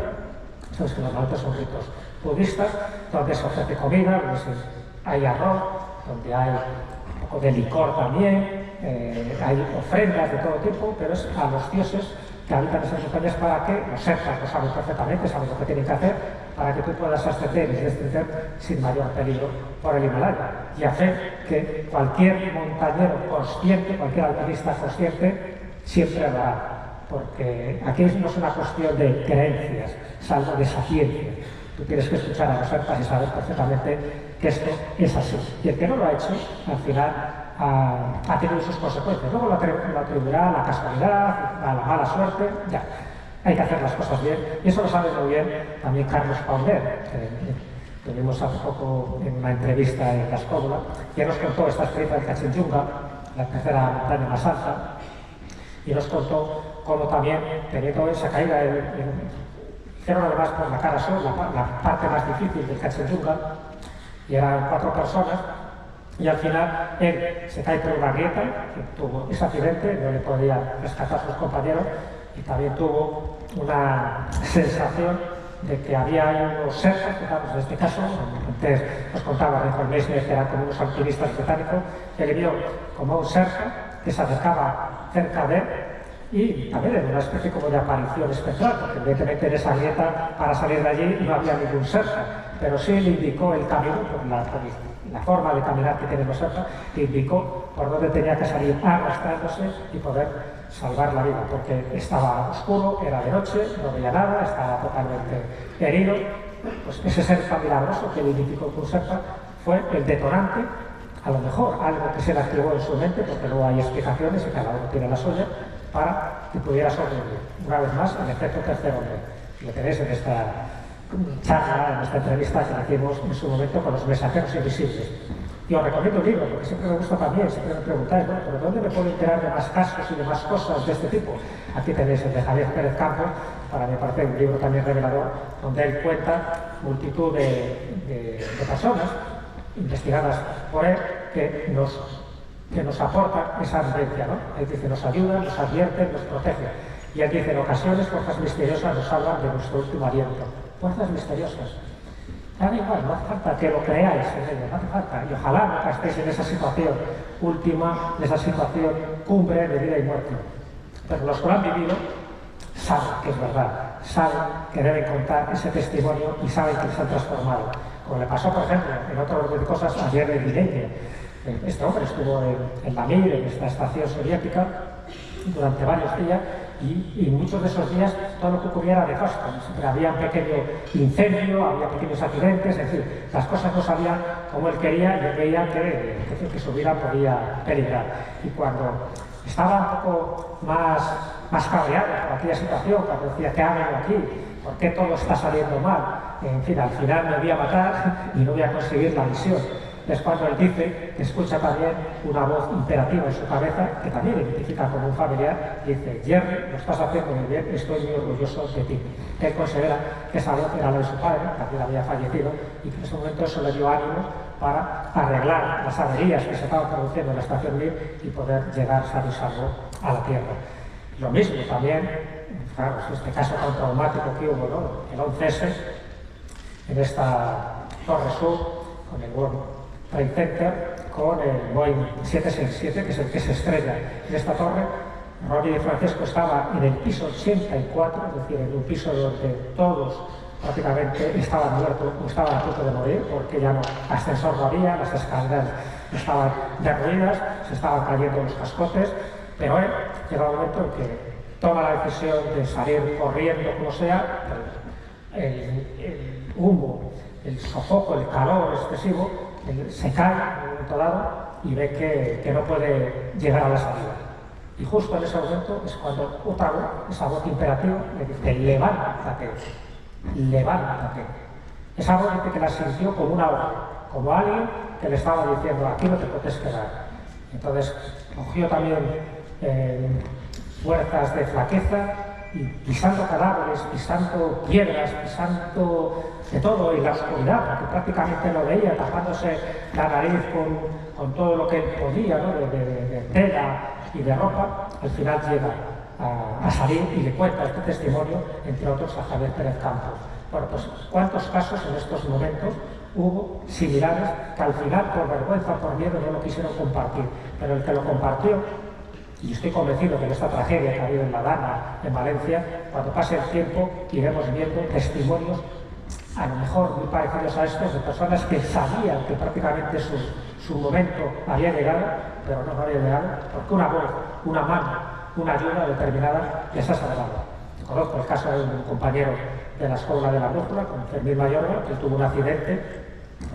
sabes que normalmente son ritos budistas, donde se ofrece comida, donde hay arroz, donde hay un poco de licor también, hay ofrendas de todo tipo, pero es a los dioses que habitan esas montañas para que los sectas lo saben perfectamente, saben lo que tienen que hacer, para que tú puedas ascender y descender sin mayor peligro por el Himalaya y hacer que cualquier montañero consciente, cualquier alpinista consciente, siempre lo hará. Porque aquí no es una cuestión de creencias, es algo de sapiencia. Tú tienes que escuchar a los ERPAs y saber perfectamente que esto es así. Y el que no lo ha hecho, al final ha tenido sus consecuencias. Luego lo atribuirá a la casualidad, a la mala suerte, ya. Hay que hacer las cosas bien. Y eso lo sabe muy bien también Carlos Pauler, que tuvimos hace poco en una entrevista en La Escóbula, que nos contó esta experiencia del Canchenjunga, la tercera montaña más alta, y nos contó cómo también, teniendo esa caída, hicieron además por la cara sur, la parte más difícil del Canchenjunga, y eran 4 personas, y al final él se cae por una grieta, que tuvo ese accidente, no le podía rescatar a sus compañeros, y también tuvo una sensación de que había unos serpas, digamos, en este caso, antes nos contaba Reinhold Messner, que eran como unos alpinistas británicos, que le vio como un serpa que se acercaba cerca de él, y también era una especie como de aparición espectral, porque evidentemente en esa grieta, para salir de allí, no había ningún serpa, pero sí le indicó el camino, por la forma de caminar que tienen los serpas, le indicó por dónde tenía que salir arrastrándose y poder salvar la vida, porque estaba oscuro, era de noche, no veía nada, estaba totalmente herido. Pues ese ser tan milagroso que le identificó con serpa fue el detonante, a lo mejor algo que se le activó en su mente, porque luego hay explicaciones y cada uno tiene la suya, para que pudiera sobrevivir. Una vez más, el efecto tercer hombre. Lo tenéis en esta charla, en esta entrevista que hicimos en su momento con los mensajeros invisibles. Y os recomiendo un libro, porque siempre me gusta también, siempre me preguntáis, bueno, ¿pero dónde me puedo enterar de más casos y de más cosas de este tipo? Aquí tenéis el de Javier Pérez Campos, para mí parece un libro también revelador, donde él cuenta multitud de personas investigadas por él que nos aportan esa vivencia, ¿no? Él dice, nos ayudan, nos advierten, nos protegen. Y él dice, en ocasiones, fuerzas misteriosas nos salvan de nuestro último aliento. Fuerzas misteriosas. Da igual, no hace falta que lo creáis en ello, no hace falta. Y ojalá nunca estéis en esa situación última, en esa situación cumbre de vida y muerte. Pero los que lo han vivido saben que es verdad, saben que deben contar ese testimonio y saben que les han transformado. Como le pasó, por ejemplo, en otro orden de cosas a Jerry Guineñe. Este hombre estuvo en la Mir, en esta estación soviética, durante varios días, y muchos de esos días todo lo que ocurría era nefasto. Siempre había un pequeño incendio, había pequeños accidentes, en fin, las cosas no salían como él quería y él veía que su vida podía peligrar. Y cuando estaba un poco más cabreado por aquella situación, cuando decía, ¿qué hago aquí? ¿Por qué todo está saliendo mal? En fin, al final me voy a matar y no voy a conseguir la misión. Es cuando él dice que escucha también una voz imperativa en su cabeza, que también identifica como un familiar, y dice, Jerry, lo estás haciendo muy bien, estoy muy orgulloso de ti. Él considera que esa voz era la de su padre, que también había fallecido, y que en ese momento eso le dio ánimo para arreglar las averías que se estaban produciendo en la estación Mir y poder llegar sano y salvo a la Tierra. Lo mismo también, claro, este caso tan traumático que hubo, ¿no? El 11S, en esta Torre Sur, con el World Trade Center, con el Boeing 767, que es el que se estrella en esta torre. Ronnie de Francesco estaba en el piso 84, es decir, en un piso donde todos prácticamente estaban muertos o estaban a punto de morir, porque ya no ascensor no había, las escaleras estaban derruidas, se estaban cayendo los cascotes, pero él llega un momento en que toma la decisión de salir corriendo, como sea, el humo, el sofoco, el calor excesivo, se cae en un momento dado y ve que no puede llegar a la salida. Y justo en ese momento es cuando otra voz, esa voz imperativa, le dice, levántate, levántate. Esa voz dice que la sintió como una orden, como alguien que le estaba diciendo, aquí no te puedes quedar. Entonces cogió también fuerzas de flaqueza y pisando cadáveres, pisando piedras, pisando de todo en la oscuridad, porque prácticamente lo veía, tapándose la nariz con todo lo que él podía, ¿no? de tela y de ropa, al final llega a salir y le cuenta este testimonio, entre otros, a Javier Pérez Campos. Bueno, pues ¿cuántos casos en estos momentos hubo similares que al final, por vergüenza, por miedo, no lo quisieron compartir? Pero el que lo compartió, y estoy convencido que en esta tragedia que ha habido en La Dana, en Valencia, cuando pase el tiempo iremos viendo testimonios a lo mejor muy parecidos a estos, de personas que sabían que prácticamente su momento había llegado, pero no había llegado, porque una voz, una mano, una ayuda determinada les ha salvado. Conozco el caso de un compañero de la Escuela de la Brújula, con Fermín Mayorga, que tuvo un accidente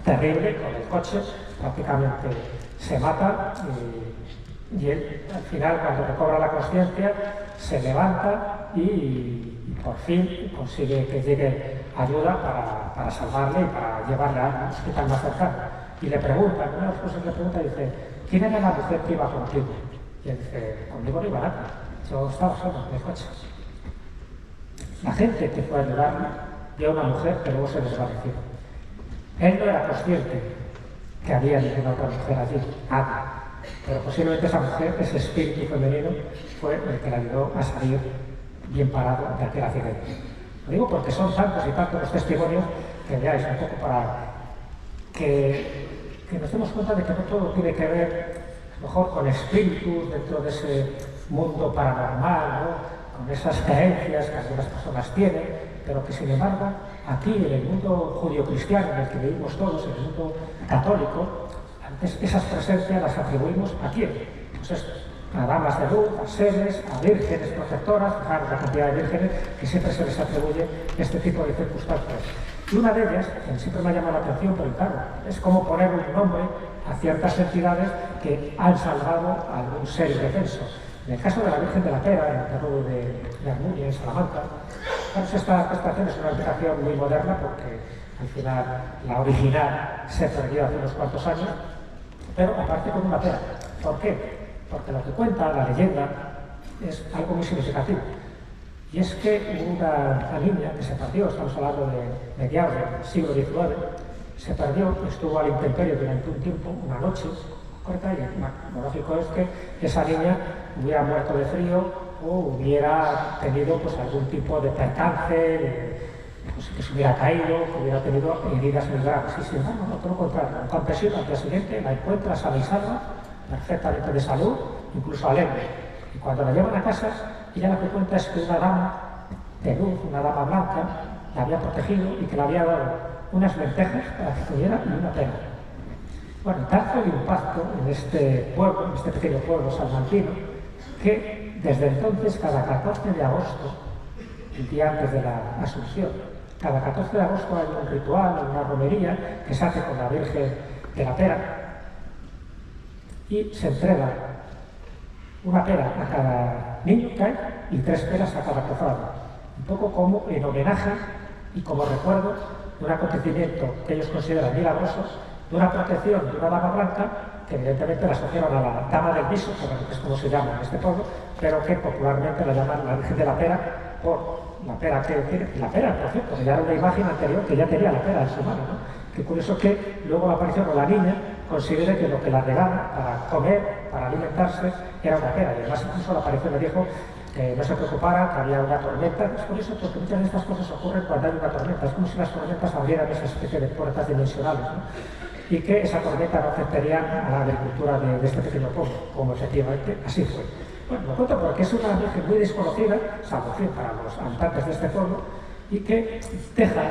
terrible con el coche, prácticamente se mata y él al final, cuando recobra la conciencia, se levanta y por fin consigue que llegue ayuda para salvarle y para llevarle al hospital más cercano. Y le pregunta, una de las cosas que le pregunta, dice, ¿quién era la mujer que iba contigo? Y él dice, conmigo no iba nadie, yo estaba solo en el coche. La gente que fue a ayudarle vio a una mujer que luego se desvaneció. Él no era consciente que había ninguna otra mujer allí, nada. Pero posiblemente esa mujer, ese espíritu femenino, fue el que le ayudó a salir bien parado de aquel accidente. Lo digo porque son tantos y tantos los testimonios que veáis un poco para que nos demos cuenta de que no todo tiene que ver, a lo mejor, con espíritus dentro de ese mundo paranormal, ¿no? Con esas creencias que algunas personas tienen, pero que sin embargo aquí en el mundo judío-cristiano en el que vivimos todos, en el mundo católico, esas presencias las atribuimos a quién, pues esto, a damas de luz, a seres, a vírgenes protectoras, fijaros la cantidad de vírgenes que siempre se les atribuye este tipo de circunstancias. Y una de ellas, que siempre me ha llamado la atención, pero claro, es como poner un nombre a ciertas entidades que han salvado a algún ser indefenso. En el caso de la Virgen de la Pera, en el terreno de Armuña, en Salamanca, pues esta estación es una aplicación muy moderna porque al final la original se perdió hace unos cuantos años, pero aparte con una pera. ¿Por qué? Porque lo que cuenta la leyenda es algo muy significativo. Y es que hubo una niña que se perdió, estamos hablando de mediados del siglo XIX, se perdió, estuvo al intemperie durante un tiempo, una noche, corta, y lo lógico es que esa niña hubiera muerto de frío o hubiera tenido pues, algún tipo de percance, pues, que se hubiera caído, que hubiera tenido heridas muy graves. Y sin embargo, no, todo lo contrario. Un campesino al día siguiente la encuentra sana y salva, perfectamente de salud, incluso alegre. Y cuando la llevan a casa, ella lo que cuenta es que una dama de luz, una dama blanca, la había protegido y que le había dado unas lentejas para que tuviera y una pena. Bueno, tal fue el impacto en este pueblo, en este pequeño pueblo salmantino, que desde entonces, cada 14 de agosto, el día antes de la Asunción, cada 14 de agosto hay un ritual, una romería que se hace con la Virgen de la Pera y se entrega una pera a cada niño que hay y 3 peras a cada cofrade. Un poco como en homenaje y como recuerdo de un acontecimiento que ellos consideran milagroso, de una protección de una dama blanca, que evidentemente la asociaron a la dama del viso, que es como se llama en este pueblo, pero que popularmente la llaman la Virgen de la Pera por la pera que tiene. La pera, por cierto, que ya era una imagen anterior que ya tenía la pera en su mano, ¿no? Qué curioso que luego la aparición o la niña considere que lo que la regala para comer, para alimentarse, era una pera. Y además incluso la aparición le dijo que no se preocupara, que había una tormenta. Es curioso porque muchas de estas cosas ocurren cuando hay una tormenta. Es como si las tormentas abrieran esa especie de puertas dimensionales, ¿no? Y que esa tormenta no afectaría a la agricultura de este pequeño pueblo, como efectivamente así fue. Bueno, lo cuento porque es una virgen muy desconocida, salvo para los habitantes de este pueblo, y que deja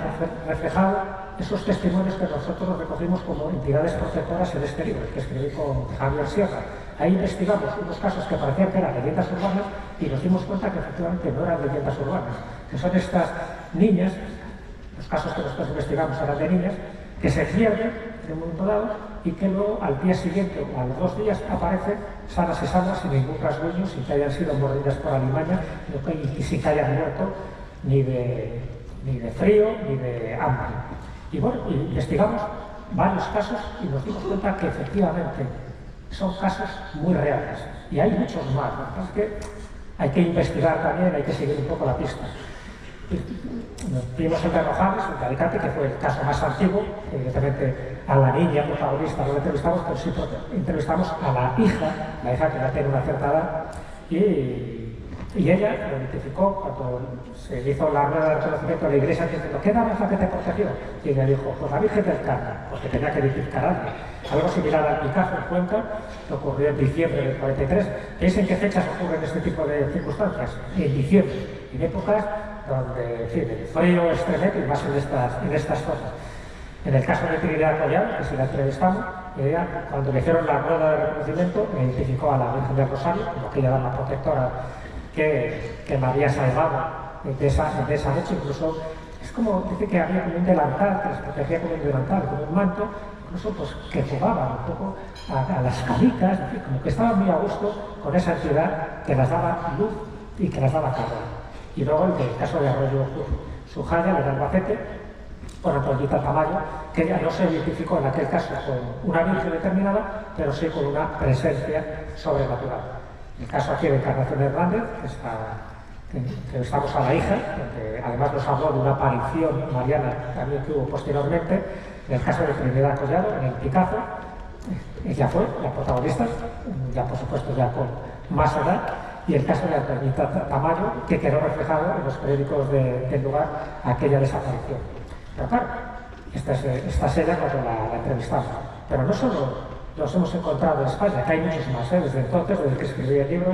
reflejado esos testimonios que nosotros recogimos como entidades protectoras en este libro, que escribí con Javier Sierra. Ahí investigamos unos casos que parecían que eran leyendas urbanas y nos dimos cuenta que efectivamente no eran leyendas urbanas, que son estas niñas, los casos que nosotros investigamos eran de niñas, que se pierden en un momento dado y que luego al día siguiente o a los 2 días aparecen sanas y salvas sin ningún rasguño, sin que hayan sido mordidas por alimaña y sin que hayan muerto ni de frío ni de hambre. Y bueno, investigamos varios casos y nos dimos cuenta que efectivamente son casos muy reales y hay muchos más. Lo que pasa es que hay que investigar también, hay que seguir un poco la pista. Vimos el de Rojales, el de Alicante, que fue el caso más antiguo. Evidentemente a la niña protagonista no la entrevistamos, pero sí entrevistamos a la hija que ya tiene una cierta edad, y ella lo identificó cuando se hizo la rueda de reconocimiento de la iglesia diciendo, ¿qué dama es la que te protegió? Y ella dijo, pues la Virgen del Carmen, porque tenía que identificar a alguien. Algo similar al Picasso en Cuenca, que ocurrió en diciembre del 43. ¿Veis en qué fechas ocurren este tipo de circunstancias? En diciembre, en épocas donde, en fin, el frío es tremendo y más en estas cosas. En el caso de Trinidad Collado, que se la entrevistamos, ella, cuando le hicieron la rueda de reconocimiento, identificó a la Virgen del Rosario, como aquella dama protectora que la había salvado de esa noche. Incluso como, dice que había como un delantal, que les protegía como un delantal, como un manto, incluso pues que jugaban un poco a las canicas, como que estaban muy a gusto con esa entidad que las daba luz y que las daba calor. Y luego el caso de Arroyo Sujaya, de Albacete, por Antoñita Tamayo, que ella no se identificó en aquel caso con una virgen determinada, pero sí con una presencia sobrenatural. El caso aquí de Encarnación Hernández, que estamos a la hija, que además nos habló de una aparición mariana también que hubo posteriormente. En el caso de Trinidad Collado, en el Picazo, ella fue la protagonista, ya por supuesto ya con más edad, y el caso de Antoñita Tamayo, que quedó reflejado en los periódicos del lugar aquella desaparición. Pero claro, esta es ella cuando la entrevistamos. Pero no solo los hemos encontrado en España, que hay muchos más, desde entonces, desde que escribí el libro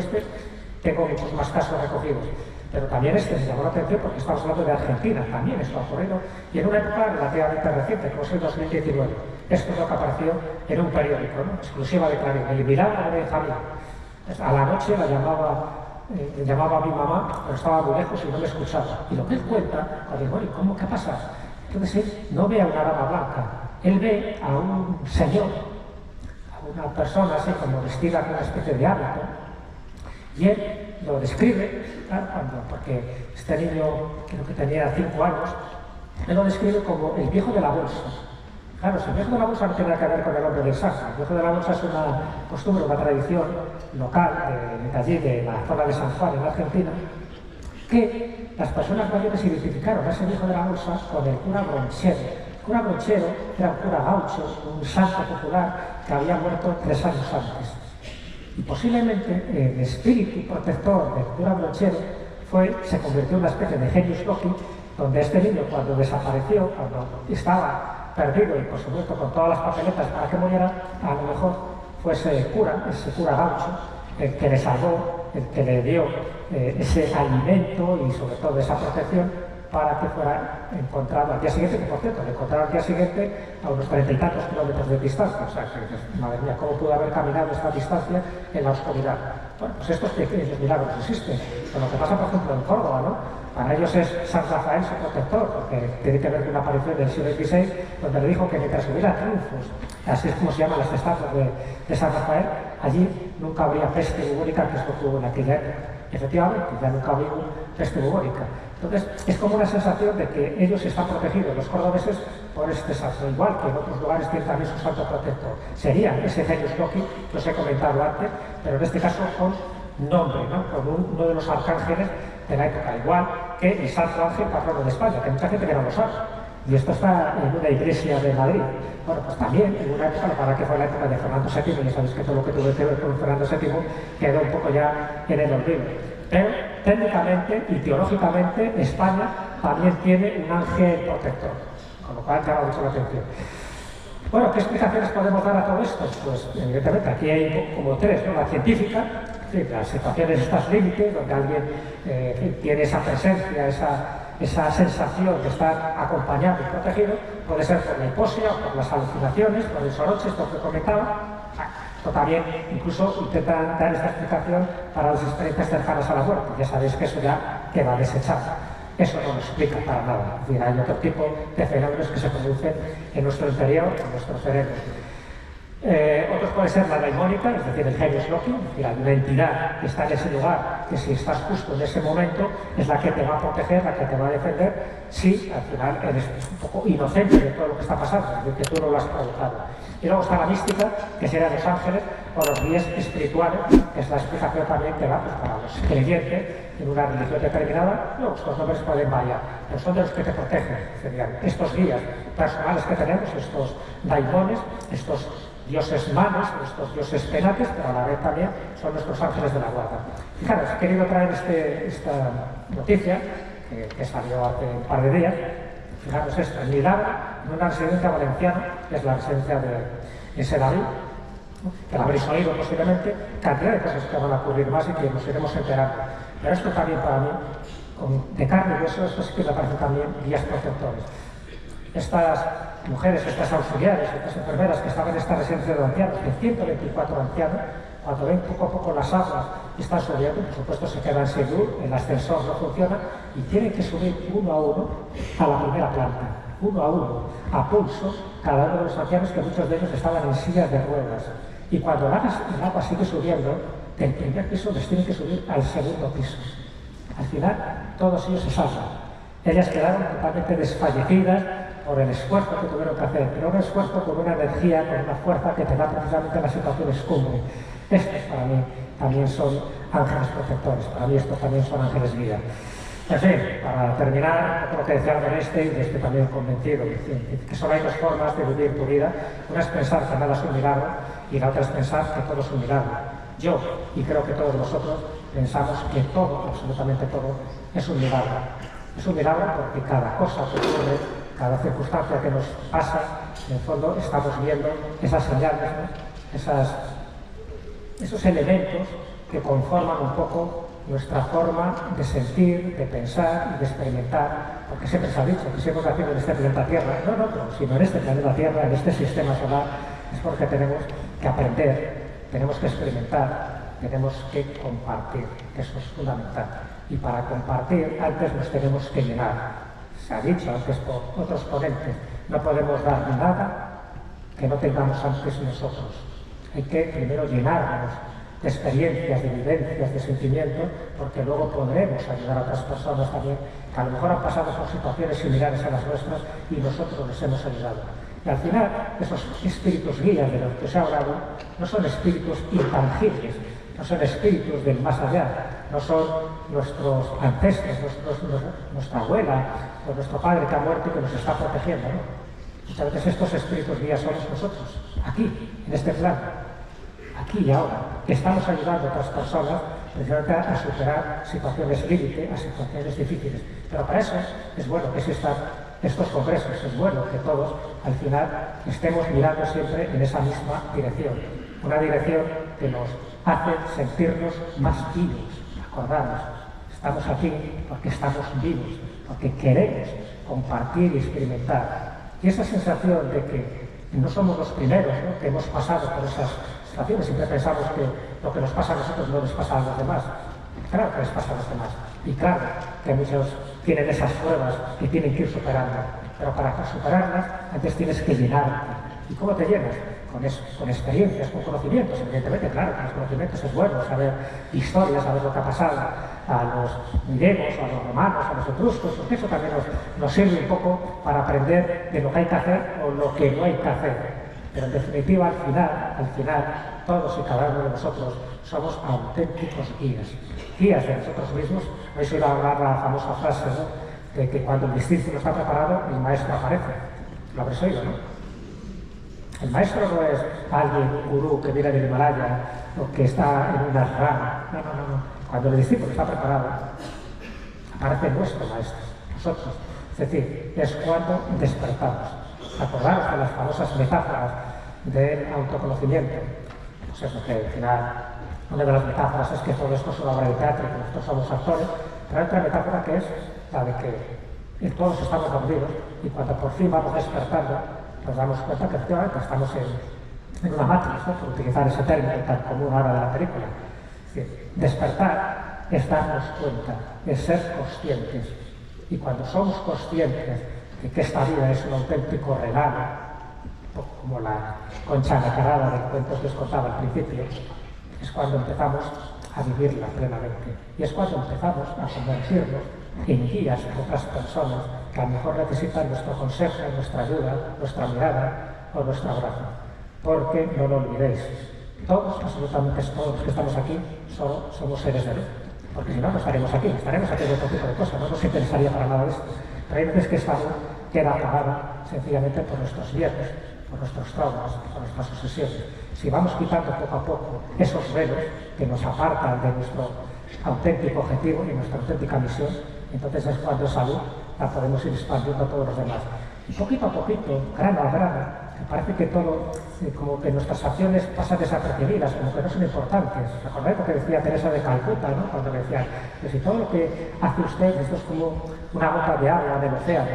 tengo muchos más casos recogidos. Pero también me llamó la atención porque estamos hablando de Argentina, también esto ha ocurrido, y en una época relativamente reciente, como es el 2019. Esto es lo que apareció en un periódico, ¿no? Exclusiva de Clarín, el milagro de Javier. A la noche le llamaba a mi mamá, pero estaba muy lejos y no me escuchaba. Y lo que él cuenta, cuando digo, ¿cómo qué pasa? Entonces él no ve a una dama blanca, él ve a un señor, a una persona así como vestida con una especie de hábito, y él lo describe, claro, porque este niño creo que tenía 5 años, él lo describe como el viejo de la bolsa. Claro, si el viejo de la bolsa no tiene nada que ver con el hombre del Sahara. El viejo de la bolsa es una costumbre, una tradición local de allí, de la zona de San Juan, en Argentina, que las personas mayores identificaron a ese viejo de la bolsa con el cura Bronchero. El cura Bronchero era un cura gaucho, un santo popular que había muerto 3 años antes. Y posiblemente el espíritu protector del cura Bronchero se convirtió en una especie de genius loci, donde este niño, cuando desapareció, cuando estaba perdido y por supuesto con todas las papeletas para que muriera, a lo mejor fue ese cura gaucho, el que le salvó, el que le dio ese alimento y sobre todo esa protección para que fuera encontrado al día siguiente, que por cierto, le encontraron al día siguiente a unos 40 y tantos kilómetros de distancia. O sea, que, madre mía, ¿cómo pudo haber caminado esta distancia en la oscuridad? Bueno, pues estos pequeños milagros existen. Pero lo que pasa, por ejemplo, en Córdoba, ¿no? Para ellos es San Rafael su protector, porque tiene que ver con una aparición del siglo XVI, donde le dijo que mientras hubiera triunfos, así es como se llaman las estatuas de San Rafael, allí nunca habría peste bubónica, que es lo que hubo en aquella época. Efectivamente, ya nunca hubo peste bubónica. Entonces, es como una sensación de que ellos están protegidos, los cordobeses, por este santo, igual que en otros lugares tienen también su santo protector. Sería ese genius loci que os he comentado antes, pero en este caso con nombre, ¿no? Con uno de los arcángeles de la época, igual que el Santo Ángel Patrono de España, que hay mucha gente que no lo sabe. Y esto está en una iglesia de Madrid. Bueno, pues también en una época, para que fue la época de Fernando VII, ya sabéis que todo lo que tuvo que ver con Fernando VII quedó un poco ya en el olvido. Pero técnicamente y teológicamente España también tiene un ángel protector, con lo cual llama mucho la atención. Bueno, ¿qué explicaciones podemos dar a todo esto? Pues evidentemente aquí hay como 3, ¿no? La científica, las situaciones estas límites, donde alguien tiene esa presencia, esa sensación de estar acompañado y protegido, puede ser por la hipoxia o por las alucinaciones, por el soroche, esto que comentaba. O también incluso intentan dar esta explicación para las experiencias cercanas a la muerte. Ya sabéis que eso ya queda desechado. Eso no lo explica para nada. Es decir, hay otro tipo de fenómenos que se producen en nuestro interior, en nuestro cerebro. Otros puede ser la daimónica, es decir, el genius loci, es decir, hay una entidad que está en ese lugar, que si estás justo en ese momento, es la que te va a proteger, la que te va a defender, si al final eres un poco inocente de todo lo que está pasando, es decir, que tú no lo has provocado. Y luego está la mística, que serían los ángeles o los guías espirituales, que es la explicación también que da pues, para los creyentes en una religión determinada. Luego estos nombres pueden variar, pero son de los que te protegen. Serían estos guías personales que tenemos, estos daimones, estos dioses manos, estos dioses penates, pero a la vez también son nuestros ángeles de la guarda. Fijaros, he querido traer esta noticia, que salió hace un par de días. Fijaros esto, en Milagro, en una residencia valenciana, que es la residencia de Sedaví, que la habréis oído posiblemente, cantidad de cosas que van a ocurrir más y que nos iremos enterando. Pero esto también para mí, de carne y hueso, esto sí que me parece también guías protectores. Estas mujeres, estas auxiliares, estas enfermeras que estaban en esta residencia de ancianos, de 124 ancianos, Cuando ven poco a poco las aguas y están subiendo, por supuesto se quedan sin luz, el ascensor no funciona y tienen que subir uno a uno a la primera planta, uno a uno, a pulso, cada uno de los ancianos, que muchos de ellos estaban en sillas de ruedas. Y cuando el agua sigue subiendo, del primer piso les tienen que subir al segundo piso. Al final, todos ellos se salvan. Ellas quedaron totalmente desfallecidas por el esfuerzo que tuvieron que hacer, pero un esfuerzo con una energía, con una fuerza que te da precisamente las situaciones cumbre. Estos para mí también son ángeles protectores, para mí estos también son ángeles guía. En fin, para terminar, lo que decía Albert y estoy también convencido, que solo hay dos formas de vivir tu vida. Una es pensar que nada es un milagro y la otra es pensar que todo es un milagro. Yo, y creo que todos nosotros, pensamos que todo, absolutamente todo, es un milagro. Es un milagro porque cada cosa que ocurre, cada circunstancia que nos pasa, en el fondo estamos viendo esas señales, ¿no? Esos elementos que conforman un poco nuestra forma de sentir, de pensar y de experimentar, porque siempre se ha dicho que si hemos nacido en este planeta Tierra, no en otro, sino en este planeta Tierra, en este sistema solar, es porque tenemos que aprender, tenemos que experimentar, tenemos que compartir, que eso es fundamental. Y para compartir, antes nos tenemos que llenar. Se ha dicho antes por otros ponentes, no podemos dar nada que no tengamos antes nosotros. Hay que primero llenarnos de experiencias, de vivencias, de sentimientos, porque luego podremos ayudar a otras personas también, que a lo mejor han pasado por situaciones similares a las nuestras y nosotros les hemos ayudado. Y al final, esos espíritus guías de los que os he hablado, no son espíritus intangibles, no son espíritus del más allá, no son nuestros ancestros, nuestra abuela o nuestro padre que ha muerto y que nos está protegiendo, ¿no? Muchas veces estos espíritus guías somos nosotros, aquí, en este plano, aquí y ahora, que estamos ayudando a otras personas precisamente a superar situaciones límite, a situaciones difíciles. Pero para eso es bueno que existan estos congresos, es bueno que todos al final estemos mirando siempre en esa misma dirección, una dirección que nos hace sentirnos más vivos. Acordaros, estamos aquí porque estamos vivos, porque queremos compartir y experimentar. Y esa sensación de que no somos los primeros, ¿no?, que hemos pasado por esas situaciones, siempre pensamos que lo que nos pasa a nosotros no les pasa a los demás. Claro que les pasa a los demás. Y claro que muchos tienen esas pruebas que tienen que ir superando. Pero para superarlas, antes tienes que llenarte. ¿Y cómo te llenas? Con eso, con experiencias, con conocimientos. Evidentemente, claro, con los conocimientos es bueno saber historias, saber lo que ha pasado a los griegos, a los romanos, a los etruscos, porque eso también nos sirve un poco para aprender de lo que hay que hacer o lo que no hay que hacer. Pero en definitiva, al final, todos y cada uno de nosotros somos auténticos guías. Guías de nosotros mismos. Habéis oído hablar la famosa frase, ¿no?, de que cuando el discípulo está preparado, el maestro aparece. Lo habréis oído, ¿no? El maestro no es alguien, un gurú que viene del Himalaya o que está en una rama. No. Cuando el discípulo está preparado, aparece nuestro maestro, nosotros. Es decir, es cuando despertamos. Acordaros de las famosas metáforas del autoconocimiento. Pues eso, que al final, una de las metáforas es que todo esto es una obra de teatro, que nosotros somos actores, pero hay otra metáfora que es la de que todos estamos dormidos y cuando por fin vamos despertando, nos damos cuenta que efectivamente estamos en una matriz, ¿no?, por utilizar ese término tan común ahora de la película. Es decir, despertar es darnos cuenta, es ser conscientes. Y cuando somos conscientes de que esta vida es un auténtico regalo, como la concha nacarada del cuento que os contaba al principio, es cuando empezamos a vivirla plenamente. Y es cuando empezamos a convertirnos en guías de otras personas que a lo mejor necesitan nuestro consejo, nuestra ayuda, nuestra mirada o nuestro abrazo. Porque no lo olvidéis, todos, absolutamente todos los que estamos aquí, solo somos seres de luz. Porque si no, no estaremos aquí haciendo otro tipo de cosas, no nos interesaría para nada de esto. Pero hay veces que esta luz queda apagada sencillamente por nuestros miedos, por nuestros traumas, por nuestras obsesiones. Si vamos quitando poco a poco esos velos que nos apartan de nuestro auténtico objetivo y nuestra auténtica misión, entonces es cuando esa luz la podemos ir expandiendo a todos los demás. Y poquito a poquito, grano a grano, me parece que todo, como que nuestras acciones pasan desapercibidas, como que no son importantes. ¿Recordáis lo que decía Teresa de Calcuta, ¿no?, cuando decía que si todo lo que hace usted, esto es como una gota de agua del océano,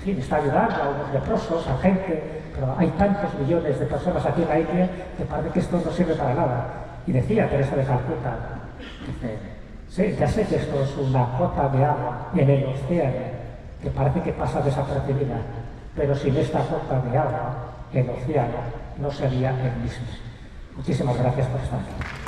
sí, está ayudando a unos leprosos, a gente, pero hay tantos millones de personas aquí en la India que parece que esto no sirve para nada. Y decía Teresa de Calcuta, dice, sí, ya sé que esto es una gota de agua en el océano, que parece que pasa desapercibida, pero sin esta gota de agua, el océano no sería el mismo. Muchísimas gracias por estar aquí.